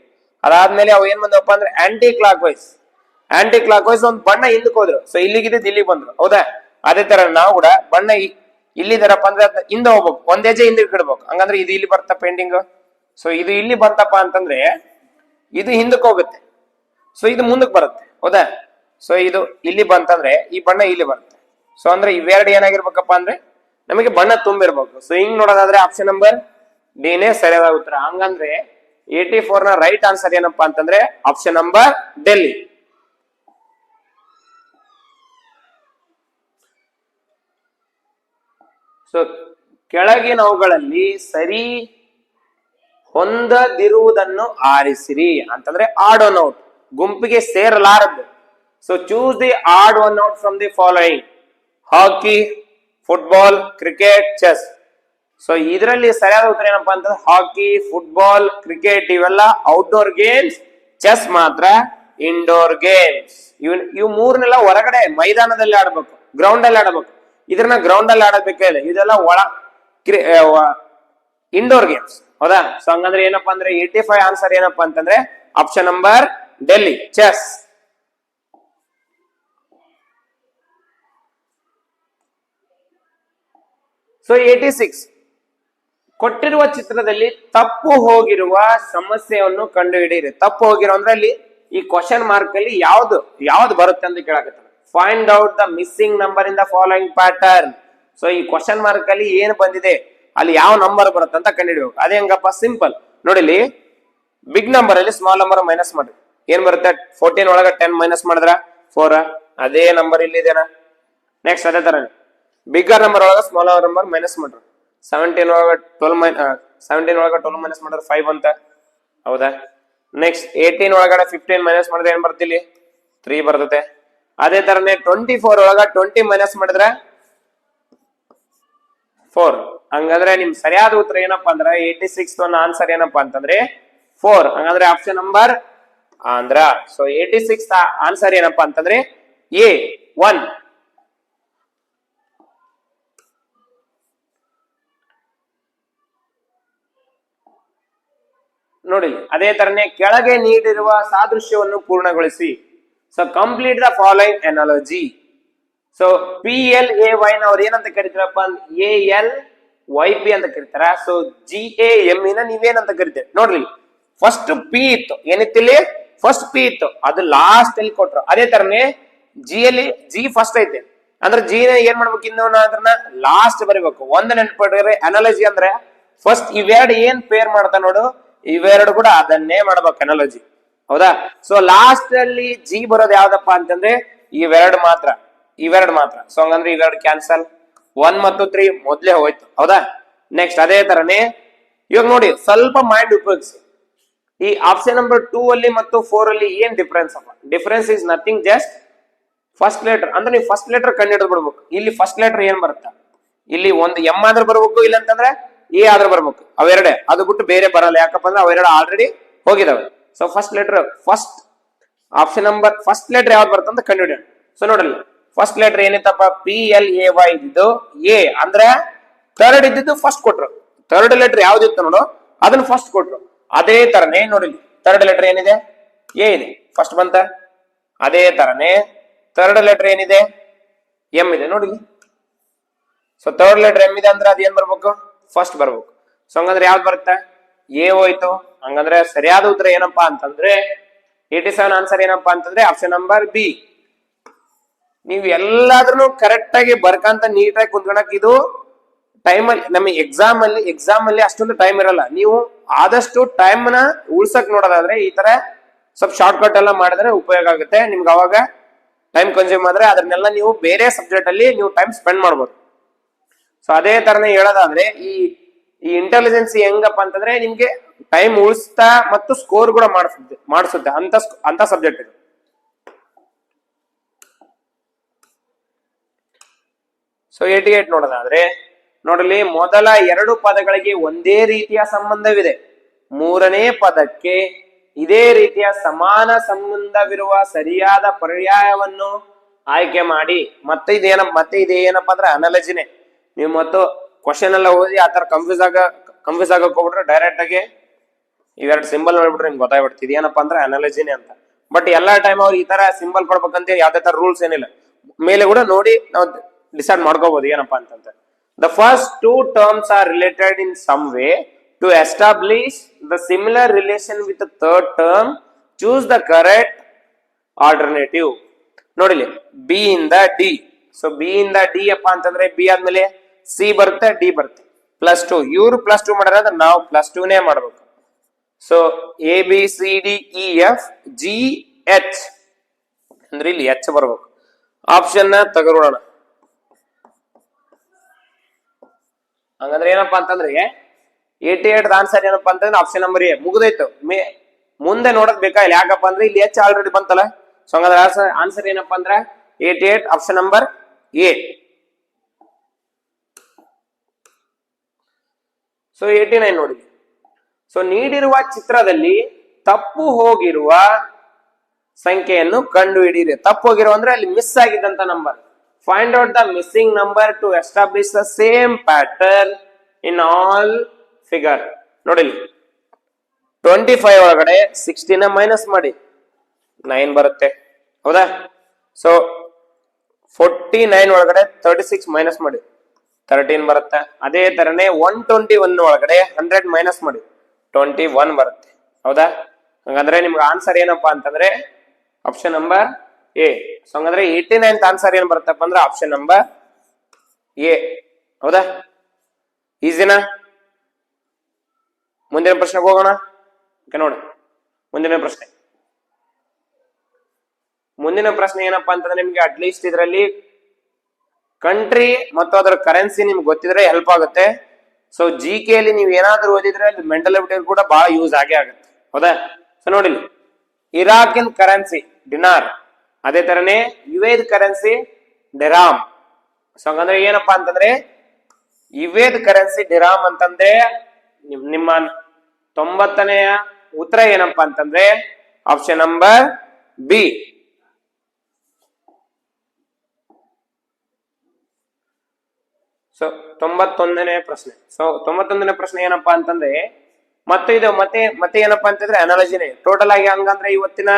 ಅದಾದ್ಮೇಲೆ ಅವು ಏನ್ ಬಂದಪ್ಪ ಅಂದ್ರೆ ಆಂಟಿ ಕ್ಲಾಕ್ ವೈಸ್ ಒಂದು ಬಣ್ಣ ಹಿಂದಕ್ಕೆ ಹೋದ್ರು. ಸೊ ಇಲ್ಲಿಗಿದ್ದು ಇಲ್ಲಿಗೆ ಬಂದ್ರು, ಹೌದಾ? ಅದೇ ತರ ನಾವು ಕೂಡ ಬಣ್ಣ ಇಲ್ಲಿದಾರಪ್ಪ ಅಂದ್ರೆ ಹಿಂದೆ ಹೋಗ್ಬೇಕು, ಒಂದ್ ಹೆಜ್ಜೆ ಹಿಂದಕ್ಕೆ ಇಡ್ಬೇಕು. ಹಂಗಂದ್ರೆ ಇದು ಇಲ್ಲಿ ಬರ್ತಾ ಪೇಂಟಿಂಗ್. ಸೊ ಇದು ಇಲ್ಲಿ ಬಂತಪ್ಪ ಅಂತಂದ್ರೆ ಇದು ಹಿಂದಕ್ಕೆ ಹೋಗುತ್ತೆ, ಸೊ ಇದು ಮುಂದಕ್ಕೆ ಬರುತ್ತೆ, ಹೌದಾ? ಸೊ ಇದು ಇಲ್ಲಿ ಬಂತಂದ್ರೆ ಈ ಬಣ್ಣ ಇಲ್ಲಿ ಬರುತ್ತೆ. ಸೊ ಅಂದ್ರೆ ಇವೆರಡು ಏನಾಗಿರ್ಬೇಕಪ್ಪ ಅಂದ್ರೆ ನಮಗೆ ಬಣ್ಣ ತುಂಬಿರ್ಬೇಕು. ಸೊ ಹಿಂಗ್ ನೋಡೋದಾದ್ರೆ ಆಪ್ಷನ್ ನಂಬರ್ ಡಿನೇ ಸರಿಯಾದ ಉತ್ತರ. ಹಂಗಂದ್ರೆ 84 ನ ರೈಟ್ ಆನ್ಸರ್ ಏನಪ್ಪಾ ಅಂತಂದ್ರೆ ಆಪ್ಷನ್ ನಂಬರ್ ಡೆಲ್ಲಿ. ಸೊ ಕೆಳಗಿನವುಗಳಲ್ಲಿ ಸರಿ ಹೊಂದದಿರುವುದನ್ನು ಆರಿಸಿರಿ ಅಂತಂದ್ರೆ ಆಡ್ ಒನ್ ಔಟ್, ಗುಂಪಿಗೆ ಸೇರಲಾರದ್ದು. So choose the odd one out from the following: hockey, football, cricket, chess. So ಇದರಲ್ಲಿ ಸರಿಯಾದ ಉತ್ತರ ಏನಪ್ಪಾ ಅಂತಂದ್ರೆ ಹಾಕಿ, ಫುಟ್ಬಾಲ್, ಕ್ರಿಕೆಟ್ ಇವೆಲ್ಲ ಔಟ್ಡೋರ್ ಗೇಮ್ಸ್, ಚೆಸ್ ಮಾತ್ರ ಇಂಡೋರ್ ಗೇಮ್ಸ್. ಇವು ಮೂರನ್ನೆಲ್ಲ ಹೊರಗಡೆ ಮೈದಾನದಲ್ಲಿ ಆಡಬೇಕು, ಗ್ರೌಂಡ್ ಅಲ್ಲಿ ಆಡಬೇಕು. ಇದನ್ನ ಗ್ರೌಂಡ್ ಅಲ್ಲಿ ಆಡಬೇಕಾದ್ರೆ ಇದೆಲ್ಲ ಇಂಡೋರ್ ಗೇಮ್ಸ್, ಹೌದಾ? ಸೊ ಹಂಗಂದ್ರೆ ಏನಪ್ಪಾ ಅಂದ್ರೆ 85 ಆನ್ಸರ್ ಏನಪ್ಪಾ ಅಂತಂದ್ರೆ option number Delhi, chess. So 86 ಕೊಟ್ಟಿರುವ ಚಿತ್ರದಲ್ಲಿ ತಪ್ಪು ಹೋಗಿರುವ ಸಮಸ್ಯೆಯನ್ನು ಕಂಡುಹಿಡಿಯಿರಿ. ತಪ್ಪು ಹೋಗಿರೋ ಅಂದ್ರೆ ಅಲ್ಲಿ ಈ ಕ್ವಶನ್ ಮಾರ್ಕ್ ಅಲ್ಲಿ ಯಾವ್ದು ಬರುತ್ತೆ ಅಂತ ಕೇಳಕತ್ತಾರೆ. Find out the missing number in the following pattern. So ಈ ಕ್ವಶನ್ ಮಾರ್ಕ್ ಅಲ್ಲಿ ಏನು ಬಂದಿದೆ ಅಲ್ಲಿ ಯಾವ ನಂಬರ್ ಬರುತ್ತೆ ಅಂತ ಕಂಡುಹಿಡಿಯಬೇಕು. ಅದೇ ಹೆಂಗಪ್ಪ? ಸಿಂಪಲ್ ನೋಡಿಲಿ, ಬಿಗ್ ನಂಬರ್ ಅಲ್ಲಿ ಸ್ಮಾಲ್ ನಂಬರ್ ಮೈನಸ್ ಮಾಡ್ರಿ, ಏನ್ ಬರುತ್ತೆ? 14 ಒಳಗ 10 ಮೈನಸ್ ಮಾಡಿದ್ರ 4. ಅದೇ ನಂಬರ್ ಇಲ್ಲಿ ಇದೆನಾ? ನೆಕ್ಸ್ಟ್ ಅದೇ ತರ ಬಿಗ್ಗರ್ ನಂಬರ್ ಒಳಗ ಸ್ಮಾಲ್ ನಂಬರ್ ಮೈನಸ್ ಮಾಡ್ರಿ, 17 ಒಳಗ 12 ಮೈನಸ್ ಮಾಡಿದ್ರೆ 5 ಅಂತ, ಹೌದಾ? ನೆಕ್ಸ್ಟ್ 18 ಒಳಗಡೆ 15 ಮೈನಸ್ ಮಾಡಿದ್ರೆ ಏನ್ ಬರ್ತಿಲ್ಲಿ 3 ಬರ್ತದೆ. ಅದೇ ತರನೇ 24 ಒಳಗ 20 ಮೈನಸ್ ಮಾಡಿದ್ರೆ 4. ಹಂಗಂದ್ರೆ ನಿಮ್ ಸರಿಯಾದ ಉತ್ತರ ಏನಪ್ಪಾ ಅಂದ್ರೆ 86 ಆನ್ಸರ್ ಏನಪ್ಪಾ ಅಂತಂದ್ರೆ 4. ಹಂಗಂದ್ರೆ option number Andhra. So 86 answer ಏನಪ್ಪಾ ಅಂತಂದ್ರೆ A1. ನೋಡಿ ಅದೇ ತರನೇ ಕೆಳಗೆ ನೀಡಿರುವ ಸಾದೃಶ್ಯವನ್ನು ಪೂರ್ಣಗೊಳಿಸಿ. So complete the following analogy. So PLAY ಅವ್ರು ಏನಂತ ಕರಿತಾರಪ್ಪ? ALYP ಅಂತ ಕರಿತಾರ. ಸೊ GAM ನೀವೇನಂತ ಕರಿತೀರಿ ನೋಡ್ರಿ. ಫಸ್ಟ್ P ಇತ್ತು, ಏನಿತ್ತಿಲ್ಲಿ ಫಸ್ಟ್ P ಇತ್ತು, ಅದು ಲಾಸ್ಟ್ ಅಲ್ಲಿ ಕೊಟ್ರು. ಅದೇ ತರನೇ G ಫಸ್ಟ್ ಐತೆ ಅಂದ್ರೆ G ಏನ್ ಮಾಡ್ಬೇಕು? ಇನ್ನು ಅದನ್ನ ಲಾಸ್ಟ್ ಬರೀಬೇಕು. ಒಂದು ನೆನ್ಪಿಟ್ರೆ ಅನಾಲಜಿ ಅಂದ್ರೆ ಫಸ್ಟ್ ಇವೆರಡು ಏನ್ ಪೇರ್ ಮಾಡ್ತಾ ನೋಡು, ಇವೆರಡು ಕೂಡ ಅದನ್ನೇ ಮಾಡ್ಬೇಕು ಅನಾಲಜಿ, ಹೌದಾ? ಸೊ ಲಾಸ್ಟ್ ಅಲ್ಲಿ G ಬರೋದು ಯಾವ್ದಪ್ಪ ಅಂತಂದ್ರೆ ಇವೆರಡು ಮಾತ್ರ. ಸೊ ಹಂಗಂದ್ರೆ ಇವೆರಡು ಕ್ಯಾನ್ಸಲ್. 1 ಮತ್ತು 3 ಮೊದ್ಲೇ ಹೋಯ್ತು, ಹೌದಾ? ನೆಕ್ಸ್ಟ್ ಅದೇ ತರನೇ ಇವಾಗ ನೋಡಿ ಸ್ವಲ್ಪ ಮೈಂಡ್ ಉಪಯೋಗಿಸಿ. ಈ ಆಪ್ಷನ್ ನಂಬರ್ 2 ಅಲ್ಲಿ ಮತ್ತು 4 ಅಲ್ಲಿ ಏನ್ ಡಿಫರೆನ್ಸ್ ಅಪ್ಪ? Difference is nothing, just first letter. ಅಂದ್ರೆ ನೀವು ಫಸ್ಟ್ ಲೆಟರ್ ಕಂಡು ಹಿಡಿದು ಬಿಡ್ಬೇಕು. ಇಲ್ಲಿ ಫಸ್ಟ್ ಲೆಟರ್ ಏನ್ ಬರುತ್ತಾ? ಇಲ್ಲಿ ಒಂದು M ಆದ್ರೂ ಬರ್ಬೇಕು, ಇಲ್ಲ ಅಂತಂದ್ರೆ A ಆದ್ರೂ ಬರ್ಬೇಕು. ಅವೆರಡೆ, ಅದು ಬಿಟ್ಟು ಬೇರೆ ಬರಲ್ಲ. ಯಾಕಪ್ಪ ಅಂದ್ರೆ ಅವೆರಡು ಆಲ್ರೆಡಿ ಹೋಗಿದಾವೆ. So first letter, first option number first letter ಯಾವ್ದು ಬರುತ್ತೆ ಅಂತ ಕಂಡು ಹಿಡಿಯೋಣ. ಸೊ ನೋಡ್ರಿ, ಫಸ್ಟ್ ಲೆಟರ್ ಏನಿತ್ತಪ್ಪ? PLAY ಇದ್ದು A ಅಂದ್ರೆ ಥರ್ಡ್ ಇದ್ದಿದ್ದು ಫಸ್ಟ್ ಕೊಟ್ರು. ಥರ್ಡ್ ಲೆಟರ್ ಯಾವ್ದಿತ್ತು ನೋಡು ಅದನ್ನ ಫಸ್ಟ್ ಕೊಟ್ರು. ಅದೇ ತರನೇ ನೋಡಿ, ಥರ್ಡ್ ಲೆಟರ್ ಏನಿದೆ? A ಇದೆ, ಫಸ್ಟ್ ಬಂತ. ಅದೇ ತರನೇ ಥರ್ಡ್ ಲೆಟರ್ ಏನಿದೆ? M ಇದೆ ನೋಡಿ. ಸೊ ಥರ್ಡ್ ಲೆಟರ್ M ಇದೆ ಅಂದ್ರೆ ಅದ್ ಏನ್ ಬರ್ಬೇಕು? ಫಸ್ಟ್ ಬರ್ಬೇಕು. ಸೊ ಹಂಗಂದ್ರೆ ಯಾವ್ದು ಬರುತ್ತೆ? ಎ ಹೋಯ್ತು. ಹಂಗಂದ್ರೆ ಸರಿಯಾದ ಉತ್ತರ ಏನಪ್ಪಾ ಅಂತಂದ್ರೆ 87 ಆನ್ಸರ್ ಏನಪ್ಪಾ ಅಂತಂದ್ರೆ ಆಪ್ಷನ್ ನಂಬರ್ ಬಿ. ನೀವು ಎಲ್ಲಾದ್ರೂ ಕರೆಕ್ಟ್ ಆಗಿ ಬರ್ಕಂತ ನೀಟಾಗಿ ಕುಂತ್ಕೊಳಕ್ ಇದು ಟೈಮ್ ಅಲ್ಲಿ ನಮಗೆ ಎಕ್ಸಾಮ್ ಅಲ್ಲಿ ಅಷ್ಟೊಂದು ಟೈಮ್ ಇರಲ್ಲ. ನೀವು ಆದಷ್ಟು ಟೈಮ್ ನ ಉಳ್ಸಕ್ ನೋಡೋದಾದ್ರೆ ಈ ತರ ಸ್ವಲ್ಪ ಶಾರ್ಟ್ ಕಟ್ ಎಲ್ಲ ಮಾಡಿದ್ರೆ ಉಪಯೋಗ ಆಗುತ್ತೆ ನಿಮ್ಗೆ. ಅವಾಗ ಟೈಮ್ ಕನ್ಸ್ಯೂಮ್ ಆದ್ರೆ ಅದನ್ನೆಲ್ಲ ನೀವು ಬೇರೆ ಸಬ್ಜೆಕ್ಟ್ ಅಲ್ಲಿ ನೀವು ಟೈಮ್ ಸ್ಪೆಂಡ್ ಮಾಡ್ಬೋದು. ಸೊ ಅದೇ ತರನೇ ಹೇಳೋದಾದ್ರೆ ಈ ಇಂಟೆಲಿಜೆನ್ಸಿ ಹೆಂಗಪ್ಪ ಅಂತಂದ್ರೆ ನಿಮ್ಗೆ ಟೈಮ್ ಉಳಿಸ್ತಾ ಮತ್ತು ಸ್ಕೋರ್ ಕೂಡ ಮಾಡಿಸುತ್ತೆ ಅಂತ ಸಬ್ಜೆಕ್ಟ್ ಇದು. ಸೊ 88 ನೋಡೋದಾದ್ರೆ ನೋಡಲಿ, ಮೊದಲ 2 ಪದಗಳಿಗೆ ಒಂದೇ ರೀತಿಯ ಸಂಬಂಧವಿದೆ, ಮೂರನೇ ಪದಕ್ಕೆ ಇದೇ ರೀತಿಯ ಸಮಾನ ಸಂಬಂಧವಿರುವ ಸರಿಯಾದ ಪರ್ಯಾಯವನ್ನು ಆಯ್ಕೆ ಮಾಡಿ. ಮತ್ತೆ ಇದೇನಪ್ಪ ಅಂದ್ರೆ ಅನಾಲಜಿನೇ. ನೀವು ಮತ್ತು ಕ್ವಶನ್ ಎಲ್ಲ ಓದಿ ಆತರ ಕನ್ಫ್ಯೂಸ್ ಆಗಕ್ ಹೋಗ್ಬಿಟ್ರೆ ಡೈರೆಕ್ಟ್ ಆಗಿ ಇವೆರಡು ಸಿಂಬಲ್ ನೋಡ್ಬಿಟ್ರೆ ನಿಮ್ಗೆ ಗೊತ್ತಾಗ್ಬಿಡ್ತು ಇದೇನಪ್ಪ ಅಂದ್ರೆ ಅನಾಲಜಿನೇ ಅಂತ. ಬಟ್ ಎಲ್ಲಾ ಟೈಮ್ ಅವ್ರು ಈ ತರ ಸಿಂಬಲ್ ಕೊಡ್ಬೇಕಂತ ಯಾವ್ದೇ ತರ ರೂಲ್ಸ್ ಏನಿಲ್ಲ. ಮೇಲೆ ಕೂಡ ನೋಡಿ ನಾವು ಡಿಸೈಡ್ ಮಾಡ್ಕೋಬಹುದು ಏನಪ್ಪಾ ಅಂತಂತ. The first 2 terms are related in some way. To establish the similar relation with the third term, choose the correct alternative. ನೋಡಿಲಿ, ಬಿ ಇಂದ ಡಿ. ಸೊ ಬಿ ಇಂದ ಡಿ ಅಪ್ಪ ಅಂತಂದ್ರೆ ಬಿ ಆದ್ಮೇಲೆ ಸಿ ಬರುತ್ತೆ, ಡಿ ಬರುತ್ತೆ, +2. ಇವ್ರು +2 ಮಾಡಿದ್ರೆ ನಾವು +2ನೇ ಮಾಡ್ಬೇಕು. So A B C D E F G H ಅಂದ್ರೆ ಇಲ್ಲಿ ಎಚ್ ಬರ್ಬೇಕು. ಆಪ್ಷನ್ ನ ತಗೊಳ್ಳೋಣ. ಹಂಗಂದ್ರೆ ಏನಪ್ಪಾ ಅಂತಂದ್ರೆ 88 ಆನ್ಸರ್ ಏನಪ್ಪಾ ಅಂತಂದ್ರೆ ಆಪ್ಷನ್ ನಂಬರ್ ಎ. ಮುಗಿದೈತು. ಮುಂದೆ ನೋಡಕ್ ಬೇಕಾಗಿಲ್ಲ, ಯಾಕಪ್ಪ ಅಂದ್ರೆ ಇಲ್ಲಿ ಎಚ್ ಆಲ್ರೆಡಿ ಬಂತಲ್ಲ. ಸೊ ಹಂಗಂದ್ರೆ ಆನ್ಸರ್ ಏನಪ್ಪಾ ಅಂದ್ರೆ 88 ಆಪ್ಷನ್ ನಂಬರ್ ಎ. ಸೊ 89 ನೋಡಿ. ಸೊ ನೀಡಿರುವ ಚಿತ್ರದಲ್ಲಿ ತಪ್ಪು ಹೋಗಿರುವ ಸಂಖ್ಯೆಯನ್ನು ಕಂಡು ಹಿಡಿಯಿರಿ. ತಪ್ಪು ಹೋಗಿರುವ ಅಂದ್ರೆ ಅಲ್ಲಿ ಮಿಸ್ ಆಗಿದ್ದಂತ number. Find out the missing number to establish the same pattern in all figure. ನೋಡಿ 25 ಒಳಗಡೆ 16 ಮೈನಸ್ ಮಾಡಿ 9 ಬರುತ್ತೆ, ಹೌದಾ? ಸೊ 49 ಒಳಗಡೆ 36 ಮೈನಸ್ ಮಾಡಿ 13 ಬರುತ್ತೆ. ಅದೇ ತರನೇ 121 ಒಳಗಡೆ 100 ಮೈನಸ್ ಮಾಡಿ 21 ಬರುತ್ತೆ, ಹೌದಾ? ಹಂಗಂದ್ರೆ ನಿಮ್ಗೆ ಆನ್ಸರ್ ಏನಪ್ಪಾ ಅಂತಂದ್ರೆ ಆಪ್ಷನ್ ನಂಬರ್ ಎ. ಸೊ ಹಂಗಂದ್ರೆ 89th ಆನ್ಸರ್ ಏನ್ ಬರುತ್ತಪ್ಪ ಅಂದ್ರೆ ಆಪ್ಷನ್ ನಂಬರ್ ಎ, ಹೌದಾ? ಈಸಿನಾ? ಮುಂದಿನ ಪ್ರಶ್ನೆಗೆ ಹೋಗೋಣ. ನೋಡಿ, ಮುಂದಿನ ಪ್ರಶ್ನೆ ಏನಪ್ಪಾ ಅಂತಂದ್ರೆ ನಿಮ್ಗೆ ಅಟ್ಲೀಸ್ಟ್ ಇದರಲ್ಲಿ ಕಂಟ್ರಿ ಮತ್ತು ಅದರ ಕರೆನ್ಸಿ ನಿಮ್ಗೆ ಗೊತ್ತಿದ್ರೆ ಹೆಲ್ಪ್ ಆಗುತ್ತೆ. ಸೊ ಜಿ ಕೆ ಅಲ್ಲಿ ನೀವು ಏನಾದ್ರೂ ಓದಿದ್ರೆ ಅಲ್ಲಿ ಮೆಂಟಲ್ ಅಬಿಲಿಟಿ ಕೂಡ ಬಹಳ ಯೂಸ್ ಆಗೇ ಆಗುತ್ತೆ, ಹೌದಾ? ಸೊ ನೋಡಿ, ಇರಾಕಿನ್ ಕರೆನ್ಸಿ ಡಿನಾರ್, ಅದೇ ತರನೇ ಯುವೇದ್ ಕರೆನ್ಸಿ ಡಿರಾಮ್. ಸೊ ಹಂಗಂದ್ರೆ ಏನಪ್ಪಾ ಅಂತಂದ್ರೆ ಯುವೇದ್ ಕರೆನ್ಸಿ ಡಿರಾಮ್ ಅಂತಂದ್ರೆ ನಿಮ್ಮ 90ನೇ ಉತ್ತರ ಏನಪ್ಪಾ ಅಂತಂದ್ರೆ ಆಪ್ಷನ್ ನಂಬರ್ ಬಿ. ಸೊ 91ನೇ ಪ್ರಶ್ನೆ. ಸೊ 91ನೇ ಪ್ರಶ್ನೆ ಏನಪ್ಪಾ ಅಂತಂದ್ರೆ ಮತ್ತೆ ಏನಪ್ಪಾ ಅಂತಂದ್ರೆ ಅನಾಲಜಿನೇ ಟೋಟಲ್ ಆಗಿ. ಹಂಗಂದ್ರೆ ಇವತ್ತಿನ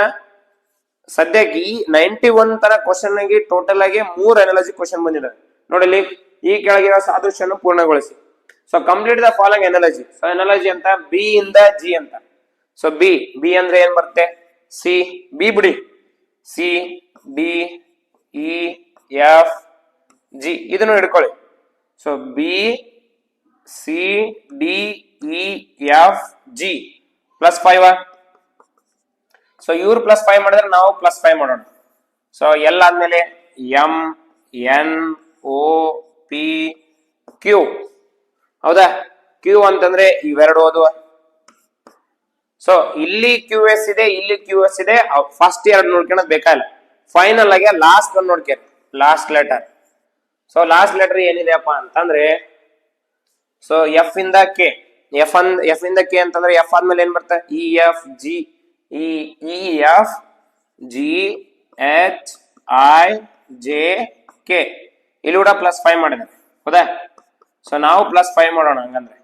ಸದ್ಯಕ್ಕೆ ಈ 91 ತರ ಕ್ವಶನ್ ಆಗಿ ಟೋಟಲ್ ಆಗಿ 3 ಅನಾಲಜಿ ಕ್ವಶನ್ ಬಂದಿದೆ. ನೋಡಿ, ಈ ಕೆಳಗಿರೋ ಸಾದೃಶ್ಯವನ್ನು ಪೂರ್ಣಗೊಳಿಸಿ. So complete the following analogy. So analogy ಅಂತ ಬಿ ಇಂದ ಜಿ ಅಂತ. ಸೊ ಬಿ ಅಂದ್ರೆ ಏನ್ ಬರುತ್ತೆ? ಸಿ. ಬಿ ಬಿಡಿ, C D E F G ಇದನ್ನು ಹಿಡ್ಕೊಳ್ಳಿ. So B C D E F G +5. So ಇವ್ರು +5 ಮಾಡಿದ್ರೆ ನಾವು +5 ಮಾಡೋಣ. ಸೊ ಎಲ್ ಆದ್ಮೇಲೆ M N O P Q, ಹೌದಾ? ಕ್ಯೂ ಅಂತಂದ್ರೆ ಇವೆರಡು ಓದುವ. ಸೊ ಇಲ್ಲಿ ಕ್ಯೂ ಎಸ್ ಇದೆ, ಇಲ್ಲಿ ಕ್ಯೂ ಎಸ್ ಇದೆ. ಫಸ್ಟ್ ಎರಡು ನೋಡ್ಕೊಳೋದ್ ಬೇಕಾಗಿಲ್ಲ. ಫೈನಲ್ ಆಗಿ ಲಾಸ್ಟ್ ಒಂದು ನೋಡ್ಕೇರಿ, last letter. So last letter ಏನಿದೆಯಪ್ಪ ಅಂತಂದ್ರೆ ಸೊ ಎಫ್ ಇಂದ ಕೆ. ಎಫ್ ಇಂದ ಕೆ ಅಂತಂದ್ರೆ ಎಫ್ ಆದ್ಮೇಲೆ ಏನ್ ಬರ್ತದೆ? E F G E F G H I J K. ಇಲ್ಲಿ ಕೂಡ +5 ಮಾಡಿದೆ, ಹೌದಾ? ಸೊ ನಾವು +5 ಮಾಡೋಣ ಹಂಗಂದ್ರೆ.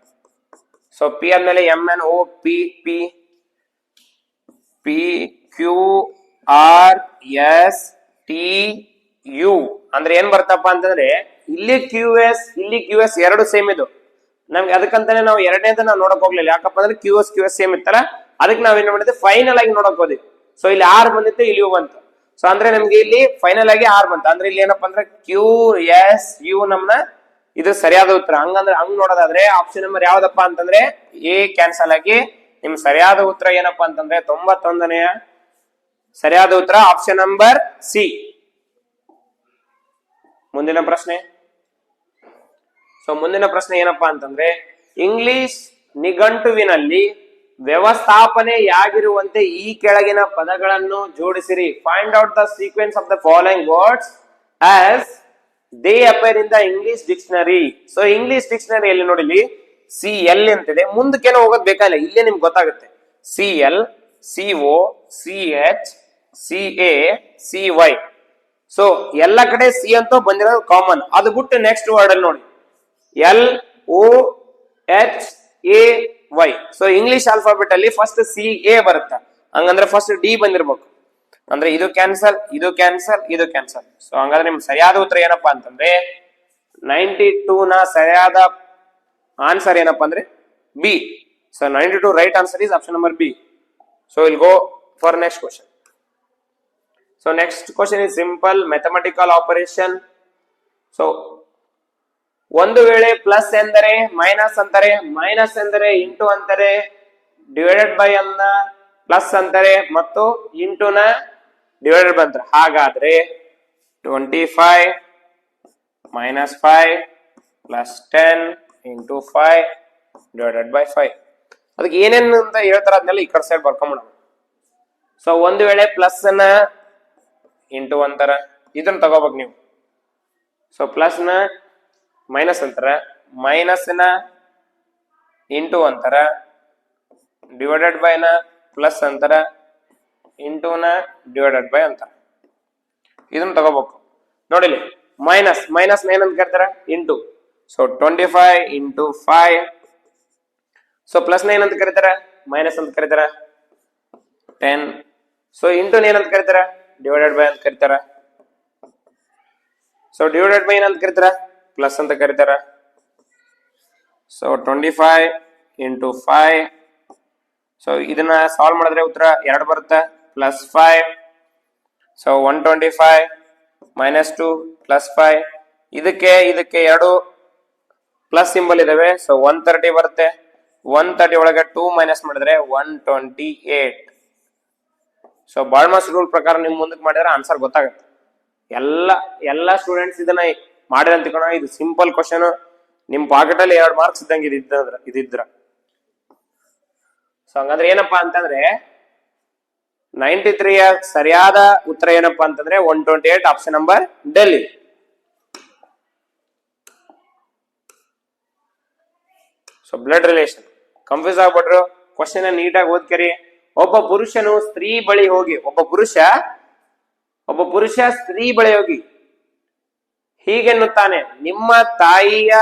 ಸೊ ಪಿ ಆದ್ಮೇಲೆ M N O P P P Q R S T U ಅಂದ್ರೆ ಏನ್ ಬರ್ತಪ್ಪ ಅಂತಂದ್ರೆ ಇಲ್ಲಿ ಕ್ಯೂ ಎಸ್ ಎರಡು ಸೇಮ್ ಇದು. ನಮ್ಗೆ ಅದಕ್ಕಂತಾನೆ ನಾವು ಎರಡನೇದ ನಾವು ನೋಡಕ್ ಹೋಗ್ಲಿಲ್ಲ, ಯಾಕಪ್ಪ ಅಂದ್ರೆ ಕ್ಯೂ ಎಸ್ ಸೇಮ್ ಇತ್ತಲ್ಲ, ಅದಕ್ಕೆ ನಾವೇನ್ ಮಾಡಿದ್ವಿ ಫೈನಲ್ ಆಗಿ ನೋಡಕ್ ಹೋದ್ವಿ. ಸೊ ಇಲ್ಲಿ ಆರ್ ಬಂದಿತ್ತು, ಇಲ್ಲಿಯೂ ಬಂತು. ಸೊ ಅಂದ್ರೆ ನಮ್ಗೆ ಇಲ್ಲಿ ಫೈನಲ್ ಆಗಿ ಆರ್ ಬಂತು. ಅಂದ್ರೆ ಇಲ್ಲಿ ಏನಪ್ಪಾ ಅಂದ್ರೆ ಕ್ಯೂ ಎಸ್ ಯು ನಮ್ನ ಇದು ಸರಿಯಾದ ಉತ್ತರ. ಹಂಗಂದ್ರೆ ಹಂಗ್ ನೋಡೋದಾದ್ರೆ ಆಪ್ಷನ್ ನಂಬರ್ ಯಾವ್ದಪ್ಪ ಅಂತಂದ್ರೆ ಎ ಕ್ಯಾನ್ಸಲ್ ಆಗಿ ನಿಮ್ ಸರಿಯಾದ ಉತ್ತರ ಏನಪ್ಪಾ ಅಂತಂದ್ರೆ 91ನೇ ಸರಿಯಾದ ಉತ್ತರ ಆಪ್ಷನ್ ನಂಬರ್ ಸಿ. ಮುಂದಿನ ಪ್ರಶ್ನೆ. ಸೊ ಮುಂದಿನ ಪ್ರಶ್ನೆ ಏನಪ್ಪಾ ಅಂತಂದ್ರೆ ಇಂಗ್ಲಿಷ್ ನಿಘಂಟುವಿನಲ್ಲಿ ವ್ಯವಸ್ಥಾಪನೆಯಾಗಿರುವಂತೆ ಈ ಕೆಳಗಿನ ಪದಗಳನ್ನು ಜೋಡಿಸಿರಿ. Find out the sequence of the following words as they appear in the English dictionary. So English ಡಿಕ್ಷನರಿಯಲ್ಲಿ ನೋಡಿಲಿ ಸಿ ಎಲ್ ಅಂತಿದೆ, ಮುಂದಕ್ಕೇನೋ ಹೋಗೋದ್ ಬೇಕಾಗಿಲ್ಲ, ಇಲ್ಲೇ ನಿಮ್ಗೆ ಗೊತ್ತಾಗುತ್ತೆ. C L, C O, C H, C A, C Y. So ಎಲ್ಲ ಕಡೆ ಸಿ ಅಂತ ಬಂದಿರೋದು ಕಾಮನ್. ಅದು ಬಿಟ್ಟು ನೆಕ್ಸ್ಟ್ ವರ್ಡ್ ಅಲ್ಲಿ ನೋಡಿ L O H A Y. So English alphabet ಅಲ್ಲಿ ಫಸ್ಟ್ ಸಿ ಎ ಬರುತ್ತೆ, ಹಂಗಂದ್ರೆ ಫಸ್ಟ್ ಡಿ ಬಂದಿರ್ಬೇಕು. ಅಂದ್ರೆ ಇದು ಕ್ಯಾನ್ಸಲ್, ಇದು ಕ್ಯಾನ್ಸಲ್, ಇದು ಕ್ಯಾನ್ಸಲ್. ಸೊ ಹಂಗಾದ್ರೆ ನಿಮ್ ಸರಿಯಾದ ಉತ್ತರ ಏನಪ್ಪಾ ಅಂತಂದ್ರೆ 92 ನ ಸರಿಯಾದ ಆನ್ಸರ್ ಏನಪ್ಪಾ ಅಂದ್ರೆ B. So 92 right answer is option number B. So will go for next question. So next question is simple mathematical operation. So ಒಂದು ವೇಳೆ ಪ್ಲಸ್ ಎಂದರೆ ಮೈನಸ್ ಅಂತಾರೆ, ಮೈನಸ್ ಎಂದರೆ ಇಂಟು ಅಂತಾರೆ, ಡಿವೈಡೆಡ್ ಬೈ ಅನ್ನ ಪ್ಲಸ್ ಅಂತಾರೆ, ಮತ್ತು ಇಂಟು ನ ಡಿವೈಡೆಡ್ ಬೈ ಅಂತಾರೆ. ಹಾಗಾದ್ರೆ 25 minus 5 plus 10 into 5 divided by 5. ಅದಕ್ಕೆ ಏನೇನು ಅಂತ ಹೇಳ್ತಾರ ಅದನ್ನೆಲ್ಲ ಈ ಕಡೆ ಸೈಡ್ ಬರ್ಕೊಂಬಿಡ. ಸೊ ಒಂದು ವೇಳೆ ಪ್ಲಸ್ ನ ಇಂಟು ಅಂತಾರ, ಇದನ್ನ ತಗೋಬೇಕು ನೀವು. ಸೊ ಪ್ಲಸ್ ನ ಮೈನಸ್ ಅಂತಾರ, ಮೈನಸ್ ನ ಇಂಟು ಅಂತಾರ, ಡಿವೈಡೆಡ್ ಬೈ ನ ಪ್ಲಸ್ ಅಂತಾರ, ಇಂಟು ನ ಡಿವೈಡೆಡ್ ಬೈ ಅಂತಾರ. ಇದನ್ನ ತಗೋಬೇಕು. ನೋಡಿಲಿ ಮೈನಸ್ ಮೈನಸ್ ಏನಂತ ಕರಿತಾರ into. So 25 into 5. So plus ನ ಏನಂತ ಕರಿತಾರ ಮೈನಸ್ ಅಂತ ಕರಿತಾರ 10. ಸೊ ಇಂಟು ಏನಂತ ಕರಿತಾರ ಡಿವೈಡೆಡ್ ಬೈ ಅಂತ ಕರಿತಾರ. ಸೊ ಡಿವೈಡೆಡ್ ಬೈ ಏನಂತ ಕರಿತಾರ ಪ್ಲಸ್ ಅಂತ ಕರಿತಾರ. So 25 into 5. ಸೊ ಇದನ್ನ ಸಾಲ್ವ್ ಮಾಡಿದ್ರೆ ಉತ್ತರ 2 ಬರುತ್ತೆ, ಪ್ಲಸ್ 5. So 125 minus 2 plus 5. ಇದಕ್ಕೆ ಎರಡು ಪ್ಲಸ್ ಸಿಂಬಲ್ ಇದಾವೆ. ಸೊ 130 ಬರುತ್ತೆ. 130 ಒಳಗೆ 2 ಮೈನಸ್ ಮಾಡಿದ್ರೆ 128. ಸೊ ಬಾಳ್ಮಾಸ್ ರೂಲ್ ಪ್ರಕಾರ ನಿಮ್ ಮುಂದಕ್ಕೆ ಮಾಡಿದ್ರೆ ಆನ್ಸರ್ ಗೊತ್ತಾಗುತ್ತೆ. ಎಲ್ಲ ಸ್ಟೂಡೆಂಟ್ಸ್ ಇದನ್ನ ಮಾಡಿರ ಅಂತ. ಇದು ಸಿಂಪಲ್ ಕ್ವಶನ್, ನಿಮ್ ಪಾಕೆಟ್ ಅಲ್ಲಿ 2 ಮಾರ್ಕ್ಸ್ ಇದ್ದಂಗೆ ಇದಿದ್ರ. ಸೊ ಹಂಗಂದ್ರೆ ಏನಪ್ಪಾ ಅಂತಂದ್ರೆ 93 ಸರಿಯಾದ ಉತ್ತರ ಏನಪ್ಪಾ ಅಂತಂದ್ರೆ 128 option number Delhi. So blood relation confuse ಆಗ್ಬಿಟ್ರು, ಕ್ವಶನ್ ನೀಟಾಗಿ ಓದ್ಕರಿ. ಒಬ್ಬ ಪುರುಷನು ಸ್ತ್ರೀ ಬಳಿ ಹೋಗಿ, ಒಬ್ಬ ಪುರುಷ ಸ್ತ್ರೀ ಬಳಿ ಹೋಗಿ ಹೀಗೆನ್ನುತ್ತಾನೆ, ನಿಮ್ಮ ತಾಯಿಯ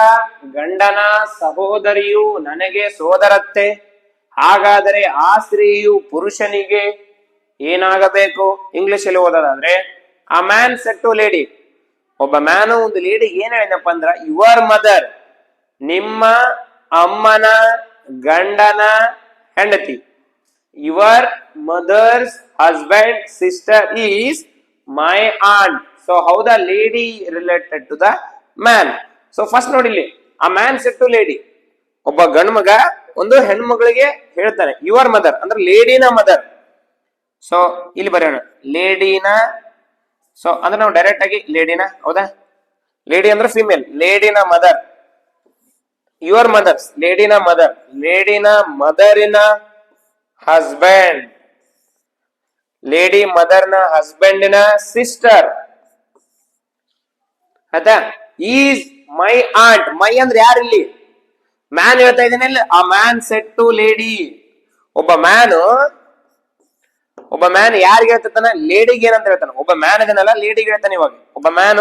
ಗಂಡನ ಸಹೋದರಿಯು ನನಗೆ ಸೋದರತ್ತೆ. ಹಾಗಾದರೆ ಆ ಸ್ತ್ರೀಯು ಪುರುಷನಿಗೆ ಏನಾಗಬೇಕು? ಇಂಗ್ಲಿಷ್ ಅಲ್ಲಿ ಓದೋದಾದ್ರೆ a man said to lady, ಒಬ್ಬ ಮ್ಯಾನ್ ಒಂದು ಲೇಡಿ ಏನ್ ಹೇಳಿದಪ್ಪ ಅಂದ್ರ, ಯುವರ್ ಮದರ್, ನಿಮ್ಮ ಅಮ್ಮನ ಗಂಡನ ಹೆಂಡತಿ, your mother's husband sister is my aunt. So how the lady related to the man. So first ನೋಡಿಲಿ, ಆ ಮ್ಯಾನ್ ಸೆಡ್ ಟು ಲೇಡಿ, ಒಬ್ಬ ಗಂಡು ಮಗ ಒಂದು ಹೆಣ್ಮಗಳಿಗೆ ಹೇಳ್ತಾನೆ ಯುವರ್ ಮದರ್ ಅಂದ್ರೆ ಲೇಡಿನ ಮದರ್. ಸೊ ಇಲ್ಲಿ ಬರೆಯೋಣ ಲೇಡಿನ. ಸೊ ಅಂದ್ರೆ ನಾವು ಡೈರೆಕ್ಟ್ ಆಗಿ ಲೇಡಿನ, ಹೌದಾ, ಲೇಡಿ ಅಂದ್ರೆ ಫಿಮೇಲ್, ಲೇಡಿನ ಮದರ್, ಯುವರ್ ಮದರ್ಸ್ ಲೇಡಿನ ಮದರ್, ಲೇಡಿನ ಮದರಿನ ಹಸ್ಬೆಂಡ್, ಲೇಡಿ ಮದರ್ನ ಹಸ್ಬೆಂಡಿನ ಸಿಸ್ಟರ್, ಆಯ್ತಾ. ಈಸ್ ಮೈ ಆಂಟ್, ಮೈ ಅಂದ್ರೆ ಯಾರಿಲ್ಲಿ ಮ್ಯಾನ್ ಹೇಳ್ತಾ ಇದ್ದೇನೆ. A man said to lady, ಒಬ್ಬ ಮ್ಯಾನ್ ಯಾರಿಗೆ ಹೇಳ್ತಾನ? ಲೇಡಿಗೆ ಏನಂತ ಹೇಳ್ತಾನ? ಒಬ್ಬ ಮ್ಯಾನ್ ಇದನ್ನಲ್ಲ ಲೇಡಿಗೆ ಹೇಳ್ತಾನೆ. ಇವಾಗ ಒಬ್ಬ ಮ್ಯಾನ್